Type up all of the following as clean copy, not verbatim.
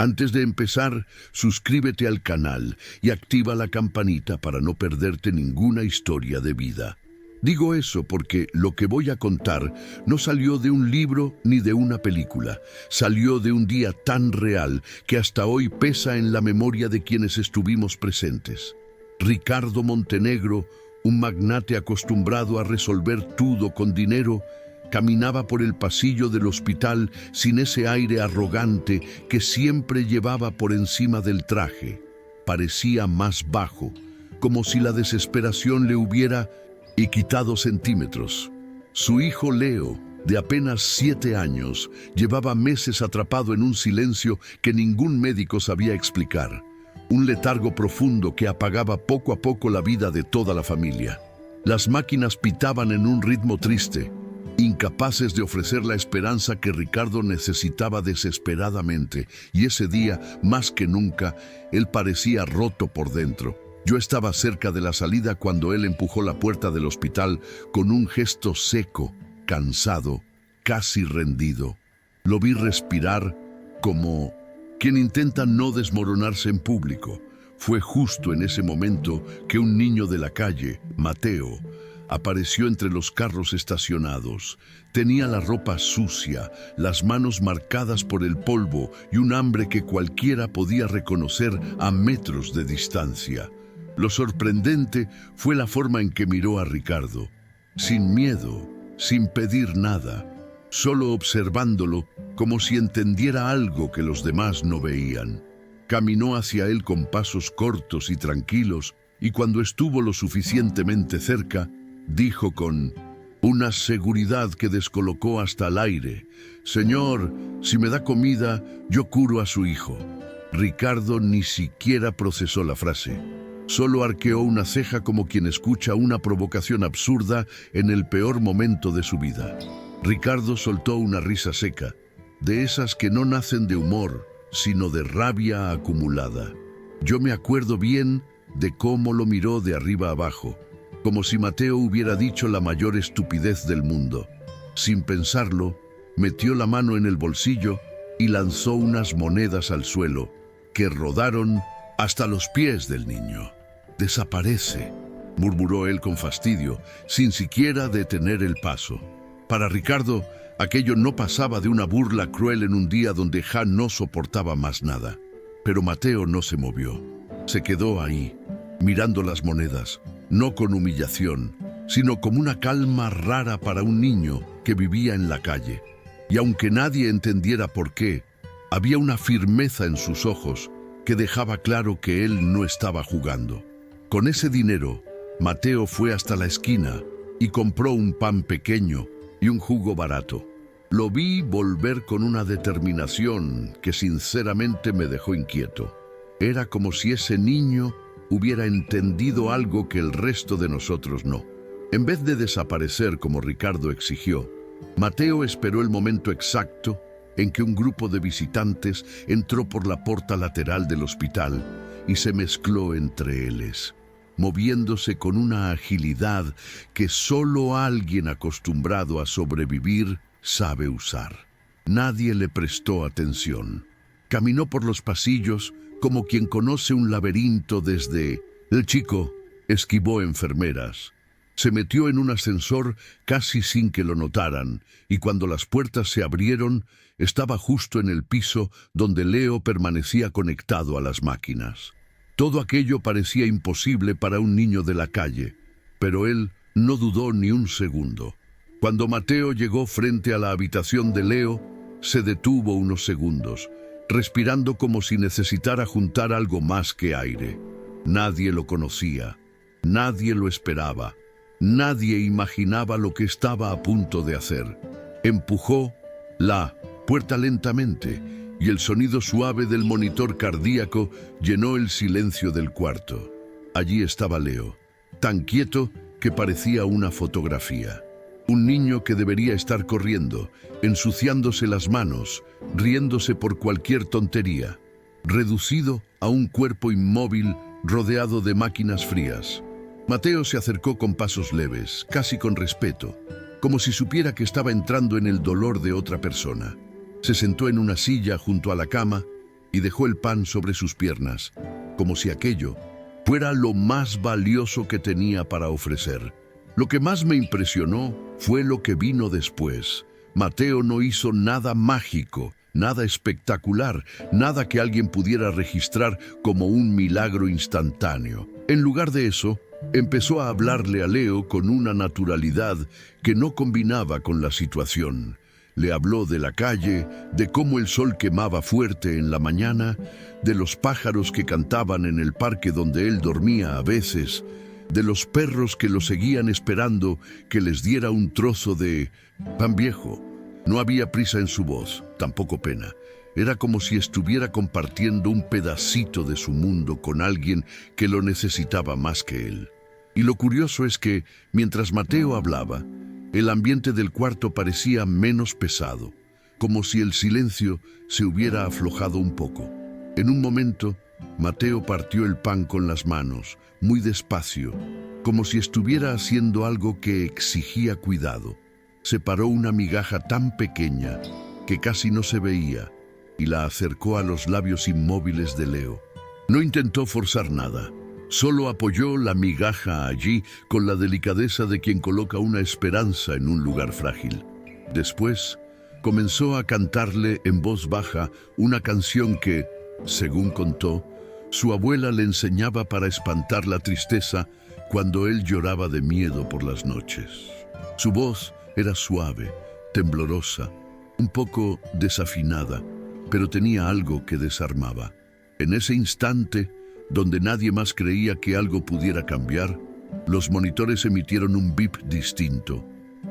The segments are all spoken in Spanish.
Antes de empezar, suscríbete al canal y activa la campanita para no perderte ninguna historia de vida. Digo eso porque lo que voy a contar no salió de un libro ni de una película. Salió de un día tan real que hasta hoy pesa en la memoria de quienes estuvimos presentes. Ricardo Montenegro, un magnate acostumbrado a resolver todo con dinero, caminaba por el pasillo del hospital sin ese aire arrogante que siempre llevaba por encima del traje. Parecía más bajo, como si la desesperación le hubiera quitado centímetros. Su hijo Leo, de apenas 7 años, llevaba meses atrapado en un silencio que ningún médico sabía explicar. Un letargo profundo que apagaba poco a poco la vida de toda la familia. Las máquinas pitaban en un ritmo triste, incapaces de ofrecer la esperanza que Ricardo necesitaba desesperadamente, y ese día, más que nunca, él parecía roto por dentro. Yo estaba cerca de la salida cuando él empujó la puerta del hospital con un gesto seco, cansado, casi rendido. Lo vi respirar como quien intenta no desmoronarse en público. Fue justo en ese momento que un niño de la calle, Mateo, apareció entre los carros estacionados. Tenía la ropa sucia, las manos marcadas por el polvo y un hambre que cualquiera podía reconocer a metros de distancia. Lo sorprendente fue la forma en que miró a Ricardo, sin miedo, sin pedir nada, solo observándolo como si entendiera algo que los demás no veían. Caminó hacia él con pasos cortos y tranquilos, y cuando estuvo lo suficientemente cerca, dijo con una seguridad que descolocó hasta el aire: «Señor, si me da comida, yo curo a su hijo». Ricardo ni siquiera procesó la frase. Solo arqueó una ceja como quien escucha una provocación absurda en el peor momento de su vida. Ricardo soltó una risa seca, de esas que no nacen de humor, sino de rabia acumulada. Yo me acuerdo bien de cómo lo miró de arriba abajo, como si Mateo hubiera dicho la mayor estupidez del mundo. Sin pensarlo, metió la mano en el bolsillo y lanzó unas monedas al suelo, que rodaron hasta los pies del niño. «Desaparece», murmuró él con fastidio, sin siquiera detener el paso. Para Ricardo, aquello no pasaba de una burla cruel en un día donde Ja no soportaba más nada. Pero Mateo no se movió. Se quedó ahí, mirando las monedas, no con humillación, sino como una calma rara para un niño que vivía en la calle. Y aunque nadie entendiera por qué, había una firmeza en sus ojos que dejaba claro que él no estaba jugando. Con ese dinero, Mateo fue hasta la esquina y compró un pan pequeño y un jugo barato. Lo vi volver con una determinación que sinceramente me dejó inquieto. Era como si ese niño hubiera entendido algo que el resto de nosotros no. En vez de desaparecer como Ricardo exigió, Mateo esperó el momento exacto en que un grupo de visitantes entró por la puerta lateral del hospital y se mezcló entre ellos, moviéndose con una agilidad que solo alguien acostumbrado a sobrevivir sabe usar. Nadie le prestó atención. Caminó por los pasillos como quien conoce un laberinto desde... El chico esquivó enfermeras. Se metió en un ascensor casi sin que lo notaran, y cuando las puertas se abrieron, estaba justo en el piso donde Leo permanecía conectado a las máquinas. Todo aquello parecía imposible para un niño de la calle, pero él no dudó ni un segundo. Cuando Mateo llegó frente a la habitación de Leo, se detuvo unos segundos, respirando como si necesitara juntar algo más que aire. Nadie lo conocía, nadie lo esperaba, nadie imaginaba lo que estaba a punto de hacer. Empujó la puerta lentamente, y el sonido suave del monitor cardíaco llenó el silencio del cuarto. Allí estaba Leo, tan quieto que parecía una fotografía. Un niño que debería estar corriendo, ensuciándose las manos, riéndose por cualquier tontería, reducido a un cuerpo inmóvil rodeado de máquinas frías. Mateo se acercó con pasos leves, casi con respeto, como si supiera que estaba entrando en el dolor de otra persona. Se sentó en una silla junto a la cama y dejó el pan sobre sus piernas, como si aquello fuera lo más valioso que tenía para ofrecer. Lo que más me impresionó fue lo que vino después. Mateo no hizo nada mágico, nada espectacular, nada que alguien pudiera registrar como un milagro instantáneo. En lugar de eso, empezó a hablarle a Leo con una naturalidad que no combinaba con la situación. Le habló de la calle, de cómo el sol quemaba fuerte en la mañana, de los pájaros que cantaban en el parque donde él dormía a veces, de los perros que lo seguían esperando que les diera un trozo de pan viejo. No había prisa en su voz, tampoco pena. Era como si estuviera compartiendo un pedacito de su mundo con alguien que lo necesitaba más que él. Y lo curioso es que, mientras Mateo hablaba, el ambiente del cuarto parecía menos pesado, como si el silencio se hubiera aflojado un poco. En un momento, Mateo partió el pan con las manos, muy despacio, como si estuviera haciendo algo que exigía cuidado. Separó una migaja tan pequeña que casi no se veía y la acercó a los labios inmóviles de Leo. No intentó forzar nada. Solo apoyó la migaja allí con la delicadeza de quien coloca una esperanza en un lugar frágil. Después, comenzó a cantarle en voz baja una canción que, según contó, su abuela le enseñaba para espantar la tristeza cuando él lloraba de miedo por las noches. Su voz era suave, temblorosa, un poco desafinada, pero tenía algo que desarmaba. En ese instante, donde nadie más creía que algo pudiera cambiar, los monitores emitieron un bip distinto,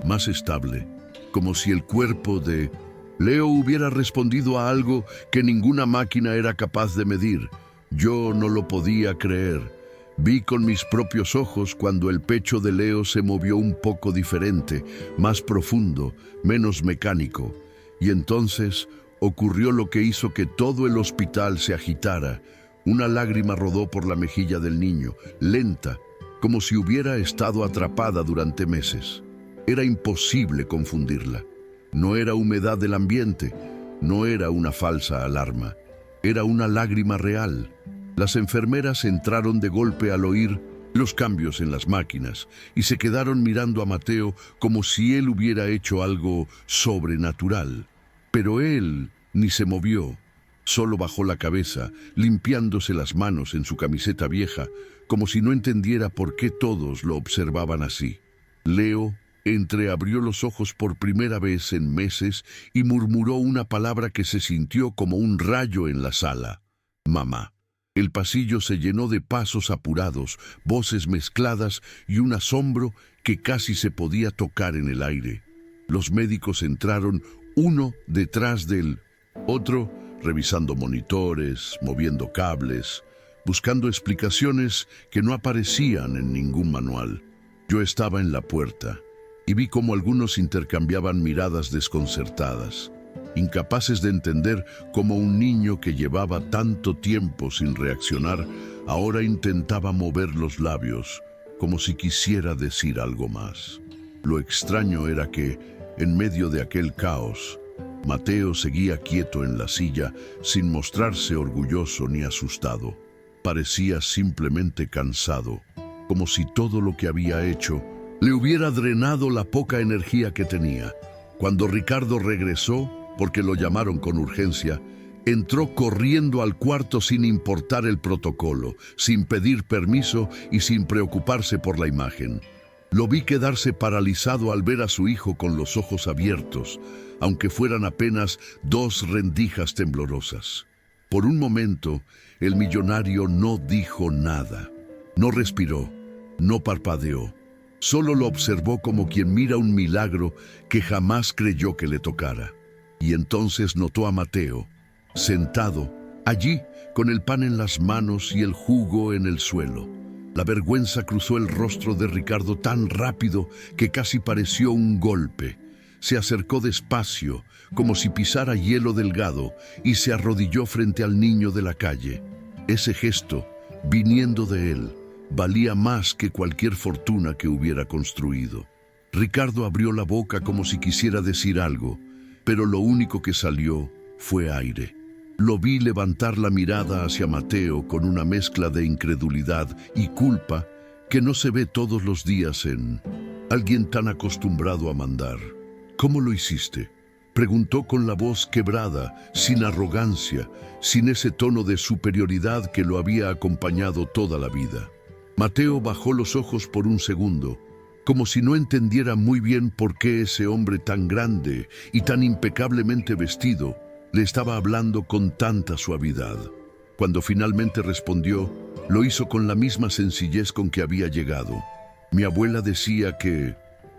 más estable, como si el cuerpo de Leo hubiera respondido a algo que ninguna máquina era capaz de medir. Yo no lo podía creer. Vi con mis propios ojos cuando el pecho de Leo se movió un poco diferente, más profundo, menos mecánico. Y entonces ocurrió lo que hizo que todo el hospital se agitara. Una lágrima rodó por la mejilla del niño, lenta, como si hubiera estado atrapada durante meses. Era imposible confundirla. No era humedad del ambiente, no era una falsa alarma. Era una lágrima real. Las enfermeras entraron de golpe al oír los cambios en las máquinas y se quedaron mirando a Mateo como si él hubiera hecho algo sobrenatural. Pero él ni se movió. Solo bajó la cabeza, limpiándose las manos en su camiseta vieja, como si no entendiera por qué todos lo observaban así. Leo entreabrió los ojos por primera vez en meses y murmuró una palabra que se sintió como un rayo en la sala: mamá. El pasillo se llenó de pasos apurados, voces mezcladas y un asombro que casi se podía tocar en el aire. Los médicos entraron uno detrás del otro, revisando monitores, moviendo cables, buscando explicaciones que no aparecían en ningún manual. Yo estaba en la puerta y vi cómo algunos intercambiaban miradas desconcertadas, incapaces de entender cómo un niño que llevaba tanto tiempo sin reaccionar ahora intentaba mover los labios, como si quisiera decir algo más. Lo extraño era que, en medio de aquel caos, Mateo seguía quieto en la silla, sin mostrarse orgulloso ni asustado. Parecía simplemente cansado, como si todo lo que había hecho le hubiera drenado la poca energía que tenía. Cuando Ricardo regresó, porque lo llamaron con urgencia, entró corriendo al cuarto sin importar el protocolo, sin pedir permiso y sin preocuparse por la imagen. Lo vi quedarse paralizado al ver a su hijo con los ojos abiertos, aunque fueran apenas 2 rendijas temblorosas. Por un momento, el millonario no dijo nada. No respiró, no parpadeó. Solo lo observó como quien mira un milagro que jamás creyó que le tocara. Y entonces notó a Mateo, sentado, allí, con el pan en las manos y el jugo en el suelo. La vergüenza cruzó el rostro de Ricardo tan rápido que casi pareció un golpe. Se acercó despacio, como si pisara hielo delgado, y se arrodilló frente al niño de la calle. Ese gesto, viniendo de él, valía más que cualquier fortuna que hubiera construido. Ricardo abrió la boca como si quisiera decir algo, pero lo único que salió fue aire. Lo vi levantar la mirada hacia Mateo con una mezcla de incredulidad y culpa que no se ve todos los días en alguien tan acostumbrado a mandar. ¿Cómo lo hiciste?, preguntó con la voz quebrada, sin arrogancia, sin ese tono de superioridad que lo había acompañado toda la vida. Mateo bajó los ojos por un segundo, como si no entendiera muy bien por qué ese hombre tan grande y tan impecablemente vestido le estaba hablando con tanta suavidad. Cuando finalmente respondió, lo hizo con la misma sencillez con que había llegado. Mi abuela decía que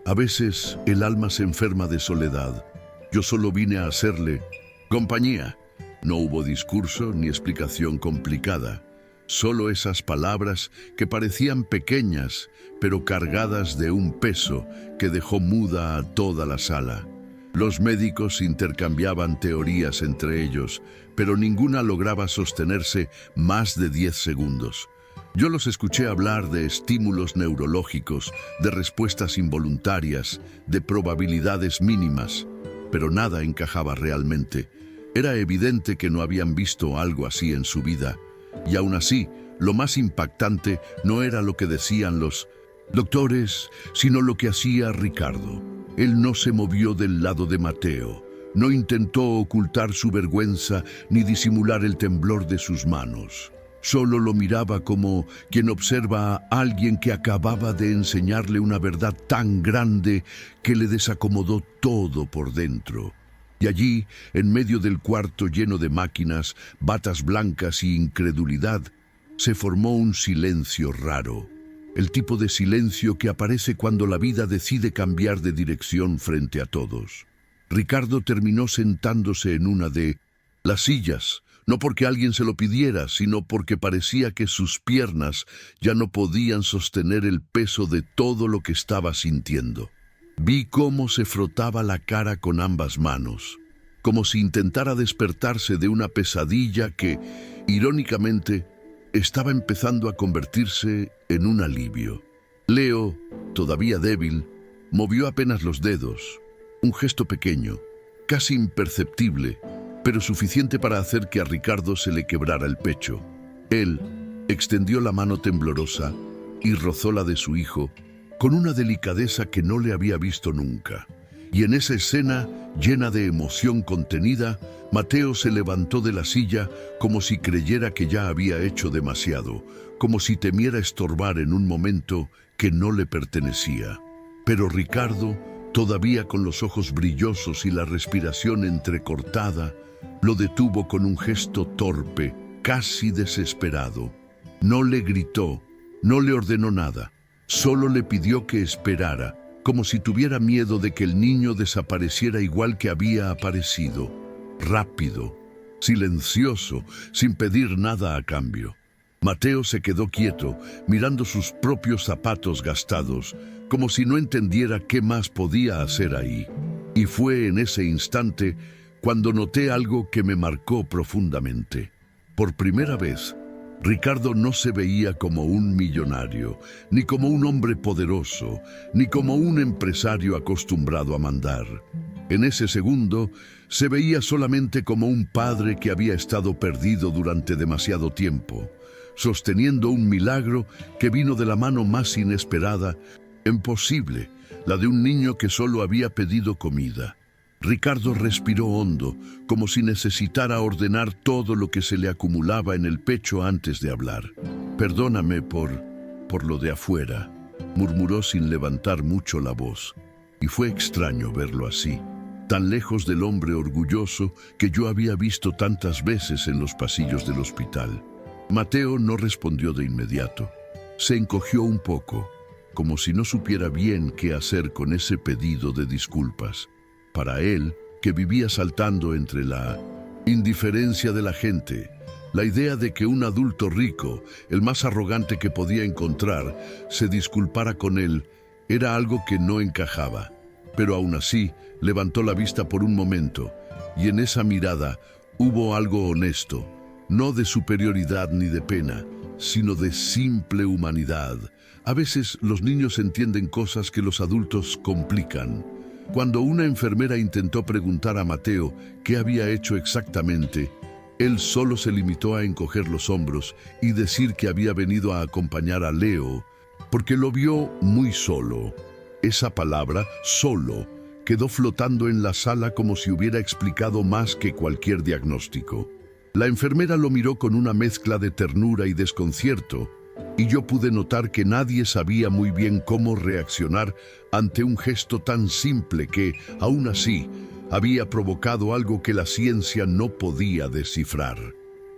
a veces el alma se enferma de soledad. Yo solo vine a hacerle compañía. No hubo discurso ni explicación complicada. Solo esas palabras que parecían pequeñas, pero cargadas de un peso que dejó muda a toda la sala. Los médicos intercambiaban teorías entre ellos, pero ninguna lograba sostenerse más de 10 segundos. Yo los escuché hablar de estímulos neurológicos, de respuestas involuntarias, de probabilidades mínimas, pero nada encajaba realmente. Era evidente que no habían visto algo así en su vida. Y aún así, lo más impactante no era lo que decían los doctores, sino lo que hacía Ricardo. Él no se movió del lado de Mateo, no intentó ocultar su vergüenza ni disimular el temblor de sus manos. Solo lo miraba como quien observa a alguien que acababa de enseñarle una verdad tan grande que le desacomodó todo por dentro. Y allí, en medio del cuarto lleno de máquinas, batas blancas y incredulidad, se formó un silencio raro. El tipo de silencio que aparece cuando la vida decide cambiar de dirección frente a todos. Ricardo terminó sentándose en una de las sillas, no porque alguien se lo pidiera, sino porque parecía que sus piernas ya no podían sostener el peso de todo lo que estaba sintiendo. Vi cómo se frotaba la cara con ambas manos, como si intentara despertarse de una pesadilla que, irónicamente, estaba empezando a convertirse en un alivio. Leo, todavía débil, movió apenas los dedos, un gesto pequeño, casi imperceptible, pero suficiente para hacer que a Ricardo se le quebrara el pecho. Él extendió la mano temblorosa y rozó la de su hijo con una delicadeza que no le había visto nunca. Y en esa escena, llena de emoción contenida, Mateo se levantó de la silla como si creyera que ya había hecho demasiado, como si temiera estorbar en un momento que no le pertenecía. Pero Ricardo, todavía con los ojos brillosos y la respiración entrecortada, lo detuvo con un gesto torpe, casi desesperado. No le gritó, no le ordenó nada, solo le pidió que esperara, como si tuviera miedo de que el niño desapareciera igual que había aparecido, rápido, silencioso, sin pedir nada a cambio. Mateo se quedó quieto, mirando sus propios zapatos gastados, como si no entendiera qué más podía hacer ahí. Y fue en ese instante cuando noté algo que me marcó profundamente. Por primera vez, Ricardo no se veía como un millonario, ni como un hombre poderoso, ni como un empresario acostumbrado a mandar. En ese segundo, se veía solamente como un padre que había estado perdido durante demasiado tiempo, sosteniendo un milagro que vino de la mano más inesperada, imposible, la de un niño que solo había pedido comida. Ricardo respiró hondo, como si necesitara ordenar todo lo que se le acumulaba en el pecho antes de hablar. «Perdóname por lo de afuera», murmuró sin levantar mucho la voz. Y fue extraño verlo así, tan lejos del hombre orgulloso que yo había visto tantas veces en los pasillos del hospital. Mateo no respondió de inmediato. Se encogió un poco, como si no supiera bien qué hacer con ese pedido de disculpas. Para él, que vivía saltando entre la indiferencia de la gente, la idea de que un adulto rico, el más arrogante que podía encontrar, se disculpara con él, era algo que no encajaba. Pero aún así, levantó la vista por un momento, y en esa mirada hubo algo honesto, no de superioridad ni de pena, sino de simple humanidad. A veces los niños entienden cosas que los adultos complican. Cuando una enfermera intentó preguntar a Mateo qué había hecho exactamente, Él solo se limitó a encoger los hombros y decir que había venido a acompañar a Leo porque lo vio muy solo. Esa palabra, solo, quedó flotando en la sala como si hubiera explicado más que cualquier diagnóstico. La enfermera lo miró con una mezcla de ternura y desconcierto, y yo pude notar que nadie sabía muy bien cómo reaccionar ante un gesto tan simple que, aún así, había provocado algo que la ciencia no podía descifrar.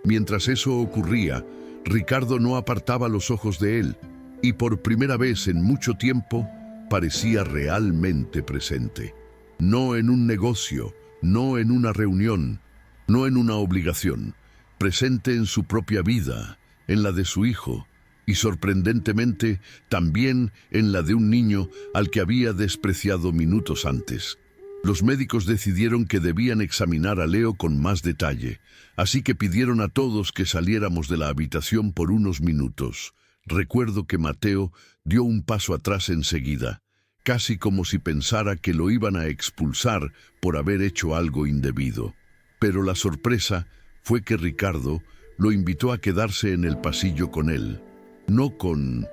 Mientras eso ocurría, Ricardo no apartaba los ojos de él, y por primera vez en mucho tiempo parecía realmente presente. No en un negocio, no en una reunión, no en una obligación, presente en su propia vida, en la de su hijo, y sorprendentemente también en la de un niño al que había despreciado minutos antes. Los médicos decidieron que debían examinar a Leo con más detalle, así que pidieron a todos que saliéramos de la habitación por unos minutos. Recuerdo que Mateo dio un paso atrás enseguida, casi como si pensara que lo iban a expulsar por haber hecho algo indebido. Pero la sorpresa fue que Ricardo lo invitó a quedarse en el pasillo con él, no con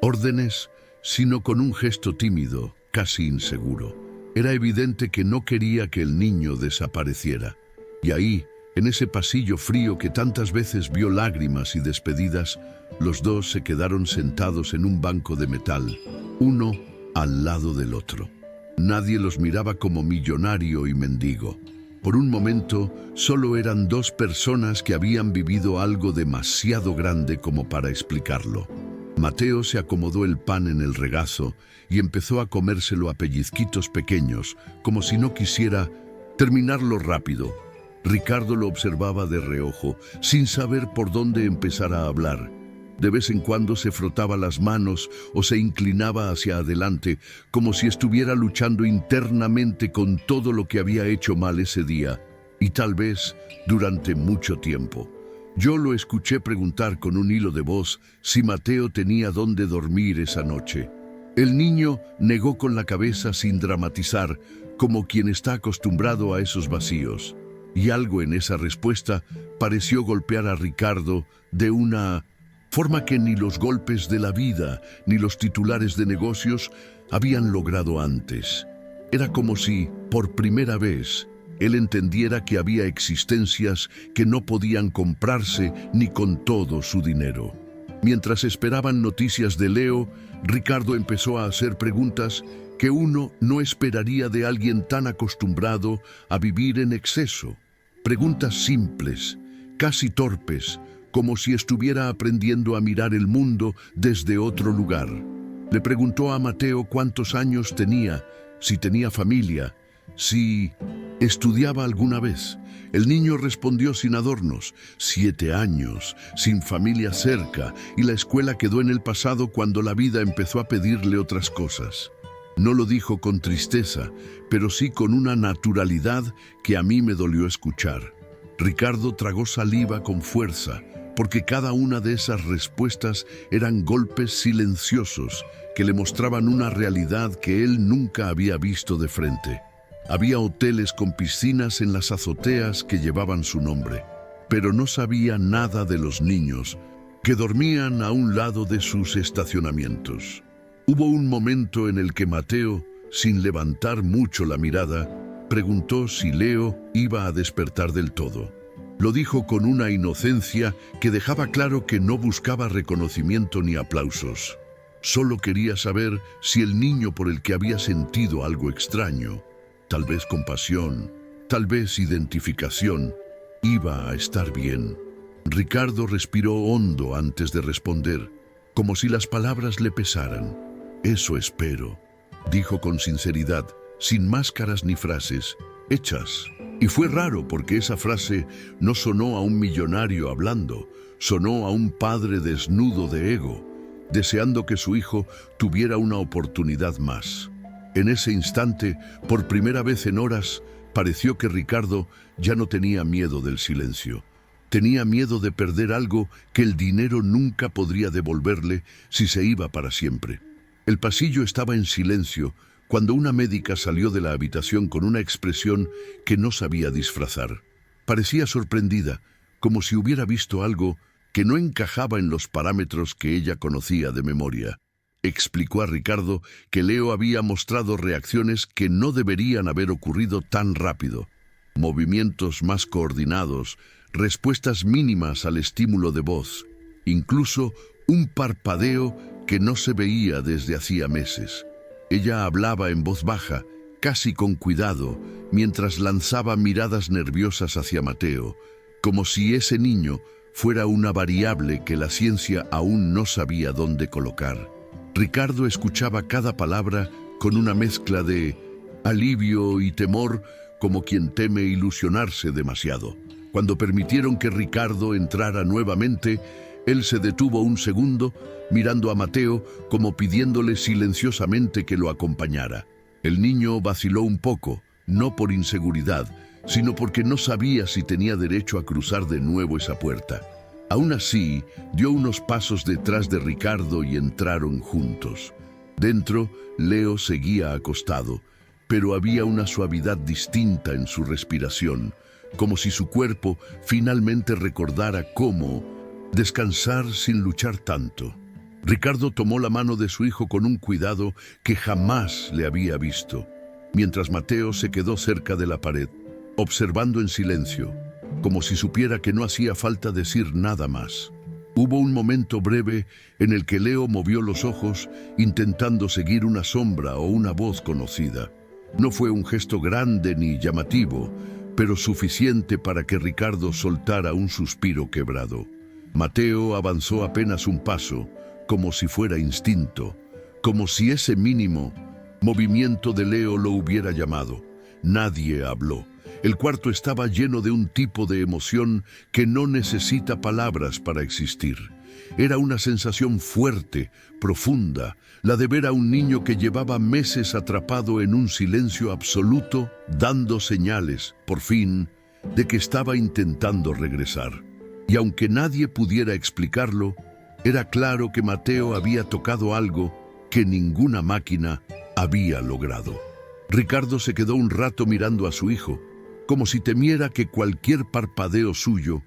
órdenes, sino con un gesto tímido, casi inseguro. Era evidente que no quería que el niño desapareciera. Y ahí, en ese pasillo frío que tantas veces vio lágrimas y despedidas, los dos se quedaron sentados en un banco de metal, uno al lado del otro. Nadie los miraba como millonario y mendigo. Por un momento, solo eran dos personas que habían vivido algo demasiado grande como para explicarlo. Mateo se acomodó el pan en el regazo y empezó a comérselo a pellizquitos pequeños, como si no quisiera terminarlo rápido. Ricardo lo observaba de reojo, sin saber por dónde empezar a hablar. De vez en cuando se frotaba las manos o se inclinaba hacia adelante, como si estuviera luchando internamente con todo lo que había hecho mal ese día, y tal vez durante mucho tiempo. Yo lo escuché preguntar con un hilo de voz si Mateo tenía dónde dormir esa noche. El niño negó con la cabeza sin dramatizar, como quien está acostumbrado a esos vacíos. Y algo en esa respuesta pareció golpear a Ricardo de una forma que ni los golpes de la vida ni los titulares de negocios habían logrado antes. Era como si, por primera vez, él entendiera que había existencias que no podían comprarse ni con todo su dinero. Mientras esperaban noticias de Leo, Ricardo empezó a hacer preguntas que uno no esperaría de alguien tan acostumbrado a vivir en exceso. Preguntas simples, casi torpes, como si estuviera aprendiendo a mirar el mundo desde otro lugar. Le preguntó a Mateo cuántos años tenía, si tenía familia, si estudiaba alguna vez. El niño respondió sin adornos: 7 años, sin familia cerca, y la escuela quedó en el pasado cuando la vida empezó a pedirle otras cosas. No lo dijo con tristeza, pero sí con una naturalidad que a mí me dolió escuchar. Ricardo tragó saliva con fuerza, porque cada una de esas respuestas eran golpes silenciosos que le mostraban una realidad que él nunca había visto de frente. Había hoteles con piscinas en las azoteas que llevaban su nombre, pero no sabía nada de los niños que dormían a un lado de sus estacionamientos. Hubo un momento en el que Mateo, sin levantar mucho la mirada, preguntó si Leo iba a despertar del todo. Lo dijo con una inocencia que dejaba claro que no buscaba reconocimiento ni aplausos. Solo quería saber si el niño por el que había sentido algo extraño, tal vez compasión, tal vez identificación, iba a estar bien. Ricardo respiró hondo antes de responder, como si las palabras le pesaran. «Eso espero», dijo con sinceridad, sin máscaras ni frases, hechas. Y fue raro porque esa frase no sonó a un millonario hablando, sonó a un padre desnudo de ego, deseando que su hijo tuviera una oportunidad más. En ese instante, por primera vez en horas, pareció que Ricardo ya no tenía miedo del silencio. Tenía miedo de perder algo que el dinero nunca podría devolverle si se iba para siempre. El pasillo estaba en silencio cuando una médica salió de la habitación con una expresión que no sabía disfrazar. Parecía sorprendida, como si hubiera visto algo que no encajaba en los parámetros que ella conocía de memoria. Explicó a Ricardo que Leo había mostrado reacciones que no deberían haber ocurrido tan rápido. Movimientos más coordinados, respuestas mínimas al estímulo de voz, incluso un parpadeo que no se veía desde hacía meses. Ella hablaba en voz baja, casi con cuidado, mientras lanzaba miradas nerviosas hacia Mateo, como si ese niño fuera una variable que la ciencia aún no sabía dónde colocar. Ricardo escuchaba cada palabra con una mezcla de alivio y temor, como quien teme ilusionarse demasiado. Cuando permitieron que Ricardo entrara nuevamente, él se detuvo un segundo, mirando a Mateo como pidiéndole silenciosamente que lo acompañara. El niño vaciló un poco, no por inseguridad, sino porque no sabía si tenía derecho a cruzar de nuevo esa puerta. Aún así, dio unos pasos detrás de Ricardo y entraron juntos. Dentro, Leo seguía acostado, pero había una suavidad distinta en su respiración, como si su cuerpo finalmente recordara cómo descansar sin luchar tanto. Ricardo tomó la mano de su hijo con un cuidado que jamás le había visto, mientras Mateo se quedó cerca de la pared, observando en silencio, como si supiera que no hacía falta decir nada más. Hubo un momento breve en el que Leo movió los ojos intentando seguir una sombra o una voz conocida. No fue un gesto grande ni llamativo, pero suficiente para que Ricardo soltara un suspiro quebrado. Mateo avanzó apenas un paso, como si fuera instinto, como si ese mínimo movimiento de Leo lo hubiera llamado. Nadie habló. El cuarto estaba lleno de un tipo de emoción que no necesita palabras para existir. Era una sensación fuerte, profunda, la de ver a un niño que llevaba meses atrapado en un silencio absoluto, dando señales, por fin, de que estaba intentando regresar. Y aunque nadie pudiera explicarlo, era claro que Mateo había tocado algo que ninguna máquina había logrado. Ricardo se quedó un rato mirando a su hijo, como si temiera que cualquier parpadeo suyo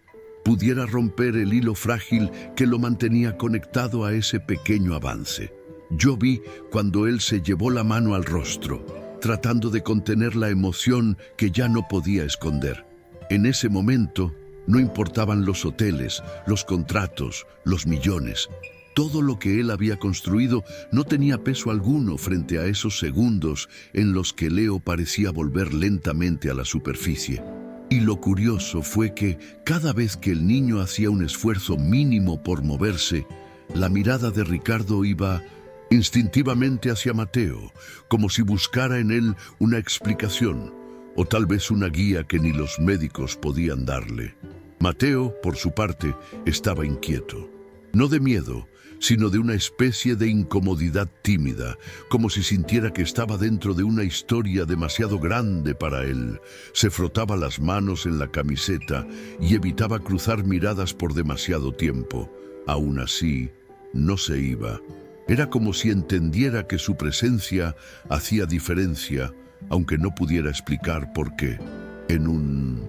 pudiera romper el hilo frágil que lo mantenía conectado a ese pequeño avance. Yo vi cuando él se llevó la mano al rostro, tratando de contener la emoción que ya no podía esconder. En ese momento no importaban los hoteles, los contratos, los millones. Todo lo que él había construido no tenía peso alguno frente a esos segundos en los que Leo parecía volver lentamente a la superficie. Y lo curioso fue que cada vez que el niño hacía un esfuerzo mínimo por moverse, la mirada de Ricardo iba instintivamente hacia Mateo, como si buscara en él una explicación, o tal vez una guía que ni los médicos podían darle. Mateo, por su parte, estaba inquieto. No de miedo, sino de una especie de incomodidad tímida, como si sintiera que estaba dentro de una historia demasiado grande para él. Se frotaba las manos en la camiseta y evitaba cruzar miradas por demasiado tiempo. Aún así, no se iba. Era como si entendiera que su presencia hacía diferencia, aunque no pudiera explicar por qué. En un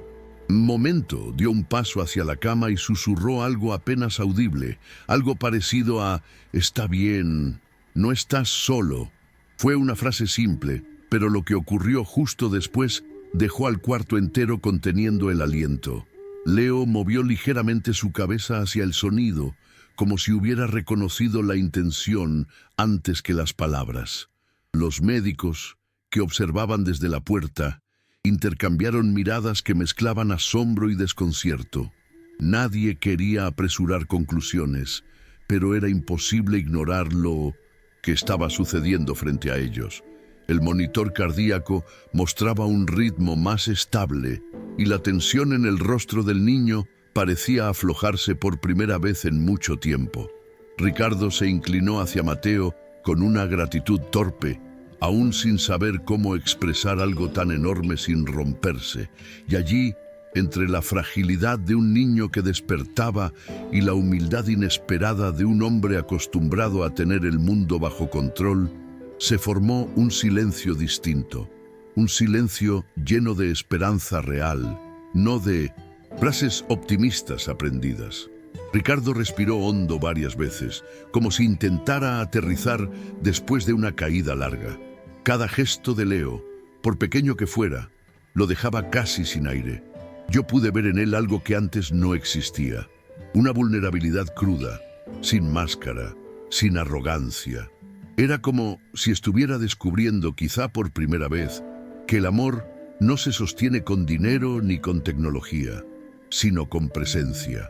momento dio un paso hacia la cama y susurró algo apenas audible, algo parecido a «Está bien, no estás solo». Fue una frase simple, pero lo que ocurrió justo después dejó al cuarto entero conteniendo el aliento. Leo movió ligeramente su cabeza hacia el sonido, como si hubiera reconocido la intención antes que las palabras. Los médicos, que observaban desde la puerta, intercambiaron miradas que mezclaban asombro y desconcierto. Nadie quería apresurar conclusiones, pero era imposible ignorar lo que estaba sucediendo frente a ellos. El monitor cardíaco mostraba un ritmo más estable y la tensión en el rostro del niño parecía aflojarse por primera vez en mucho tiempo. Ricardo se inclinó hacia Mateo con una gratitud torpe, aún sin saber cómo expresar algo tan enorme sin romperse, y allí, entre la fragilidad de un niño que despertaba y la humildad inesperada de un hombre acostumbrado a tener el mundo bajo control, se formó un silencio distinto, un silencio lleno de esperanza real, no de Frases optimistas aprendidas. Ricardo respiró hondo varias veces, como si intentara aterrizar después de una caída larga. Cada gesto de Leo, por pequeño que fuera, lo dejaba casi sin aire. Yo pude ver en él algo que antes no existía. Una vulnerabilidad cruda, sin máscara, sin arrogancia. Era como si estuviera descubriendo, quizá por primera vez, que el amor no se sostiene con dinero ni con tecnología, sino con presencia.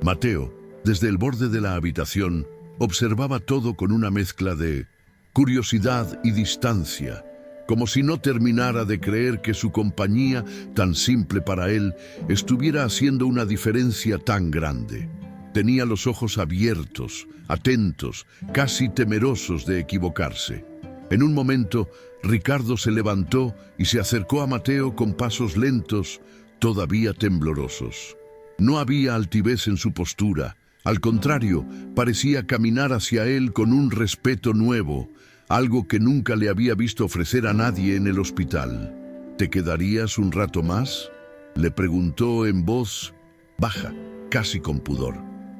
Mateo, desde el borde de la habitación, observaba todo con una mezcla de curiosidad y distancia, como si no terminara de creer que su compañía, tan simple para él, estuviera haciendo una diferencia tan grande. Tenía los ojos abiertos, atentos, casi temerosos de equivocarse. En un momento, Ricardo se levantó y se acercó a Mateo con pasos lentos, todavía temblorosos. No había altivez en su postura. Al contrario, parecía caminar hacia él con un respeto nuevo, algo que nunca le había visto ofrecer a nadie en el hospital. ¿Te quedarías un rato más?, le preguntó en voz baja, casi con pudor.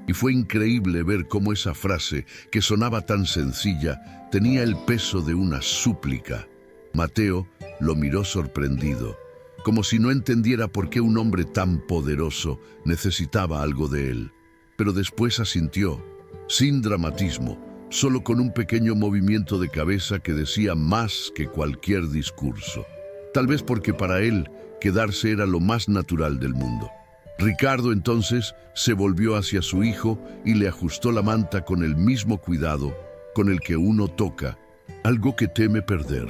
Y fue increíble ver cómo esa frase, que sonaba tan sencilla, tenía el peso de una súplica. Mateo lo miró sorprendido, como si no entendiera por qué un hombre tan poderoso necesitaba algo de él. Pero después asintió, sin dramatismo, solo con un pequeño movimiento de cabeza que decía más que cualquier discurso. Tal vez porque para él quedarse era lo más natural del mundo. Ricardo entonces se volvió hacia su hijo y le ajustó la manta con el mismo cuidado con el que uno toca algo que teme perder.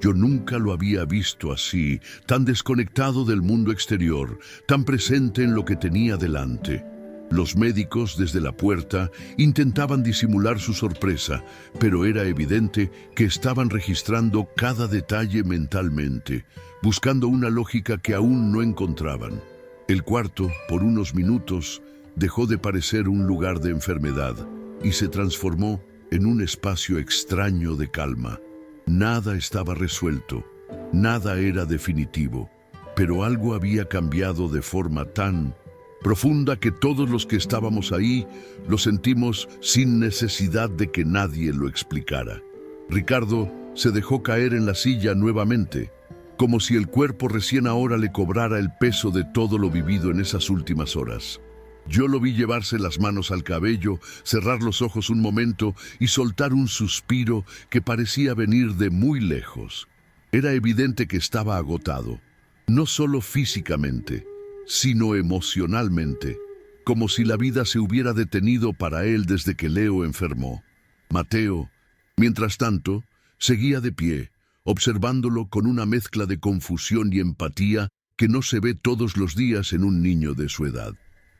Yo nunca lo había visto así, tan desconectado del mundo exterior, tan presente en lo que tenía delante. Los médicos, desde la puerta, intentaban disimular su sorpresa, pero era evidente que estaban registrando cada detalle mentalmente, buscando una lógica que aún no encontraban. El cuarto, por unos minutos, dejó de parecer un lugar de enfermedad y se transformó en un espacio extraño de calma. Nada estaba resuelto, nada era definitivo, pero algo había cambiado de forma tan profunda que todos los que estábamos ahí lo sentimos sin necesidad de que nadie lo explicara. Ricardo se dejó caer en la silla nuevamente, como si el cuerpo recién ahora le cobrara el peso de todo lo vivido en esas últimas horas. Yo lo vi llevarse las manos al cabello, cerrar los ojos un momento y soltar un suspiro que parecía venir de muy lejos. Era evidente que estaba agotado, no solo físicamente, sino emocionalmente, como si la vida se hubiera detenido para él desde que Leo enfermó. Mateo, mientras tanto, seguía de pie, observándolo con una mezcla de confusión y empatía que no se ve todos los días en un niño de su edad.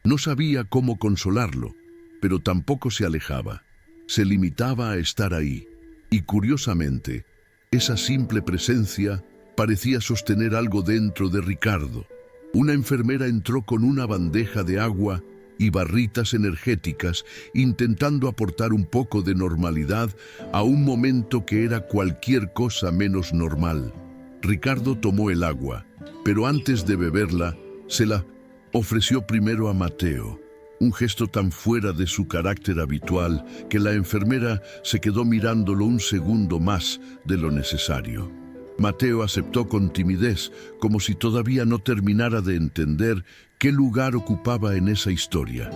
No sabía cómo consolarlo, pero tampoco se alejaba. Se limitaba a estar ahí, y curiosamente, esa simple presencia parecía sostener algo dentro de Ricardo. Una enfermera entró con una bandeja de agua y barritas energéticas, intentando aportar un poco de normalidad a un momento que era cualquier cosa menos normal. Ricardo tomó el agua, pero antes de beberla, se la ofreció primero a Mateo, un gesto tan fuera de su carácter habitual que la enfermera se quedó mirándolo un segundo más de lo necesario. Mateo aceptó con timidez, como si todavía no terminara de entender qué lugar ocupaba en esa historia.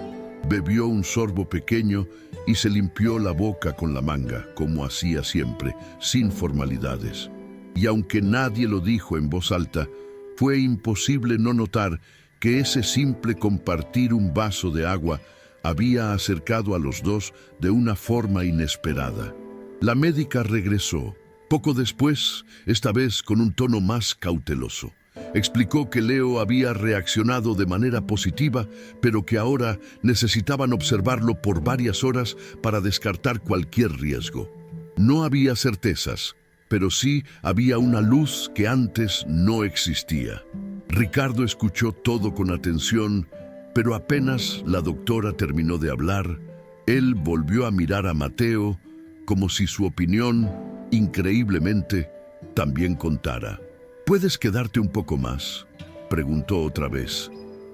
Bebió un sorbo pequeño y se limpió la boca con la manga, como hacía siempre, sin formalidades. Y aunque nadie lo dijo en voz alta, fue imposible no notar que ese simple compartir un vaso de agua había acercado a los dos de una forma inesperada. La médica regresó. Poco después, esta vez con un tono más cauteloso. Explicó que Leo había reaccionado de manera positiva, pero que ahora necesitaban observarlo por varias horas para descartar cualquier riesgo. No había certezas, pero sí había una luz que antes no existía. Ricardo escuchó todo con atención, pero apenas la doctora terminó de hablar, él volvió a mirar a Mateo como si su opinión, increíblemente, también contara. ¿Puedes quedarte un poco más?, preguntó otra vez.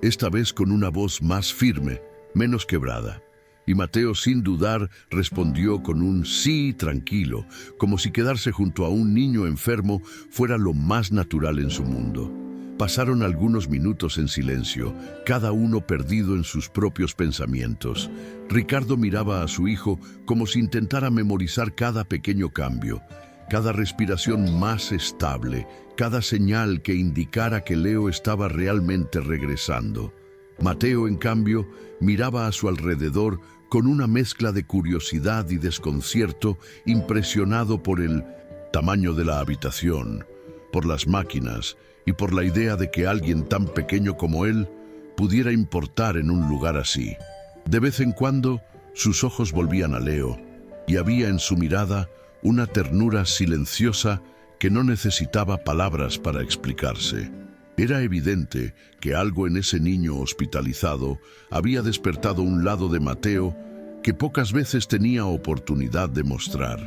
esta vez con una voz más firme, menos quebrada. Y Mateo, sin dudar, respondió con un sí tranquilo, como si quedarse junto a un niño enfermo fuera lo más natural en su mundo. Pasaron algunos minutos en silencio, cada uno perdido en sus propios pensamientos. Ricardo miraba a su hijo como si intentara memorizar cada pequeño cambio, cada respiración más estable, cada señal que indicara que Leo estaba realmente regresando. Mateo, en cambio, miraba a su alrededor con una mezcla de curiosidad y desconcierto, impresionado por el tamaño de la habitación, por las máquinas y por la idea de que alguien tan pequeño como él pudiera importar en un lugar así. De vez en cuando, sus ojos volvían a Leo, y había en su mirada una ternura silenciosa que no necesitaba palabras para explicarse. Era evidente que algo en ese niño hospitalizado había despertado un lado de Mateo que pocas veces tenía oportunidad de mostrar.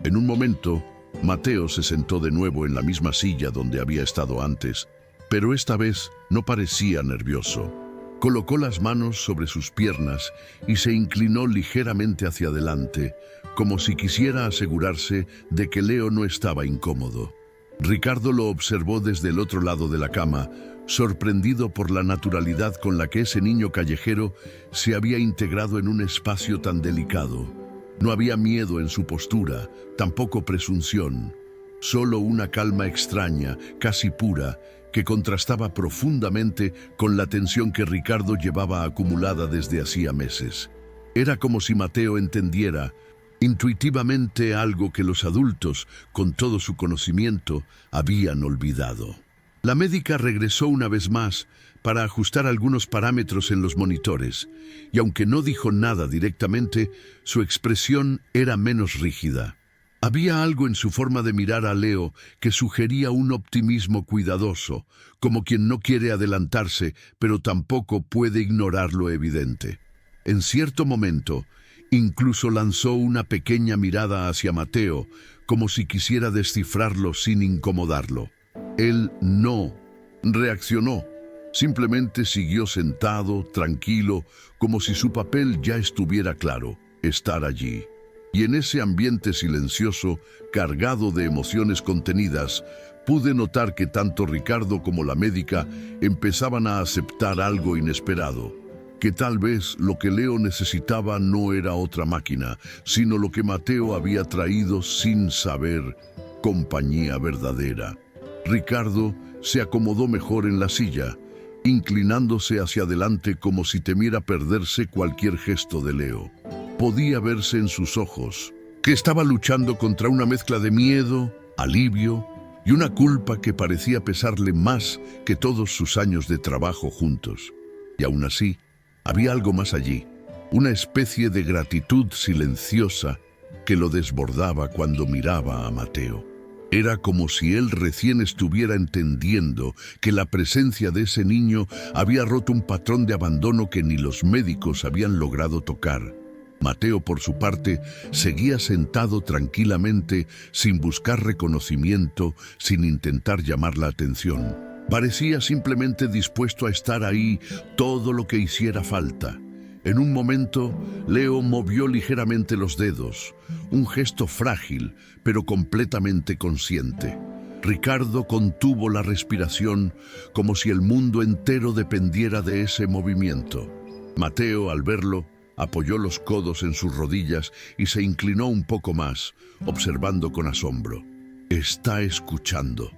En un momento, Mateo se sentó de nuevo en la misma silla donde había estado antes, pero esta vez no parecía nervioso. Colocó las manos sobre sus piernas y se inclinó ligeramente hacia adelante, como si quisiera asegurarse de que Leo no estaba incómodo. Ricardo lo observó desde el otro lado de la cama, sorprendido por la naturalidad con la que ese niño callejero se había integrado en un espacio tan delicado. No había miedo en su postura, tampoco presunción, solo una calma extraña, casi pura, que contrastaba profundamente con la tensión que Ricardo llevaba acumulada desde hacía meses. Era como si Mateo entendiera intuitivamente algo que los adultos, con todo su conocimiento, habían olvidado. La médica regresó una vez más para ajustar algunos parámetros en los monitores, y aunque no dijo nada directamente, su expresión era menos rígida. Había algo en su forma de mirar a Leo que sugería un optimismo cuidadoso, como quien no quiere adelantarse, pero tampoco puede ignorar lo evidente. En cierto momento, incluso lanzó una pequeña mirada hacia Mateo, como si quisiera descifrarlo sin incomodarlo. Él no reaccionó, simplemente siguió sentado, tranquilo, como si su papel ya estuviera claro, estar allí. Y en ese ambiente silencioso, cargado de emociones contenidas, pude notar que tanto Ricardo como la médica empezaban a aceptar algo inesperado, que tal vez lo que Leo necesitaba no era otra máquina, sino lo que Mateo había traído sin saber, compañía verdadera. Ricardo se acomodó mejor en la silla, inclinándose hacia adelante como si temiera perderse cualquier gesto de Leo. Podía verse en sus ojos que estaba luchando contra una mezcla de miedo, alivio y una culpa que parecía pesarle más que todos sus años de trabajo juntos. Y aún así, había algo más allí, una especie de gratitud silenciosa que lo desbordaba cuando miraba a Mateo. Era como si él recién estuviera entendiendo que la presencia de ese niño había roto un patrón de abandono que ni los médicos habían logrado tocar. Mateo, por su parte, seguía sentado tranquilamente, sin buscar reconocimiento, sin intentar llamar la atención. Parecía simplemente dispuesto a estar ahí todo lo que hiciera falta. En un momento, Leo movió ligeramente los dedos, un gesto frágil, pero completamente consciente. Ricardo contuvo la respiración como si el mundo entero dependiera de ese movimiento. Mateo, al verlo, apoyó los codos en sus rodillas y se inclinó un poco más, observando con asombro. «Está escuchando»,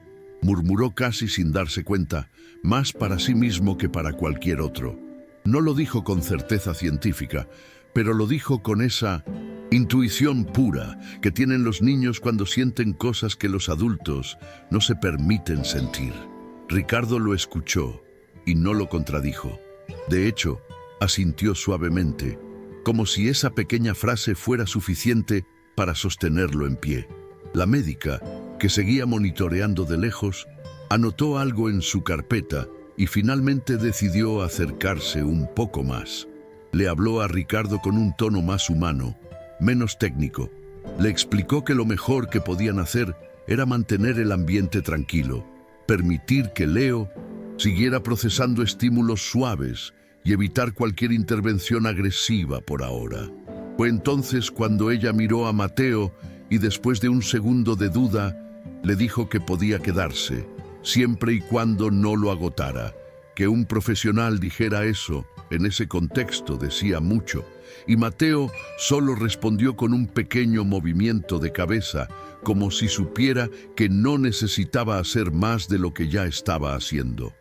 murmuró casi sin darse cuenta, más para sí mismo que para cualquier otro. No lo dijo con certeza científica, pero lo dijo con esa intuición pura que tienen los niños cuando sienten cosas que los adultos no se permiten sentir. Ricardo lo escuchó y no lo contradijo. De hecho, asintió suavemente, como si esa pequeña frase fuera suficiente para sostenerlo en pie. La médica, que seguía monitoreando de lejos, anotó algo en su carpeta y finalmente decidió acercarse un poco más. Le habló a Ricardo con un tono más humano, menos técnico. Le explicó que lo mejor que podían hacer era mantener el ambiente tranquilo, permitir que Leo siguiera procesando estímulos suaves y evitar cualquier intervención agresiva por ahora. Fue entonces cuando ella miró a Mateo y después de un segundo de duda, le dijo que podía quedarse, siempre y cuando no lo agotara. Que un profesional dijera eso, en ese contexto, decía mucho, y Mateo solo respondió con un pequeño movimiento de cabeza, como si supiera que no necesitaba hacer más de lo que ya estaba haciendo.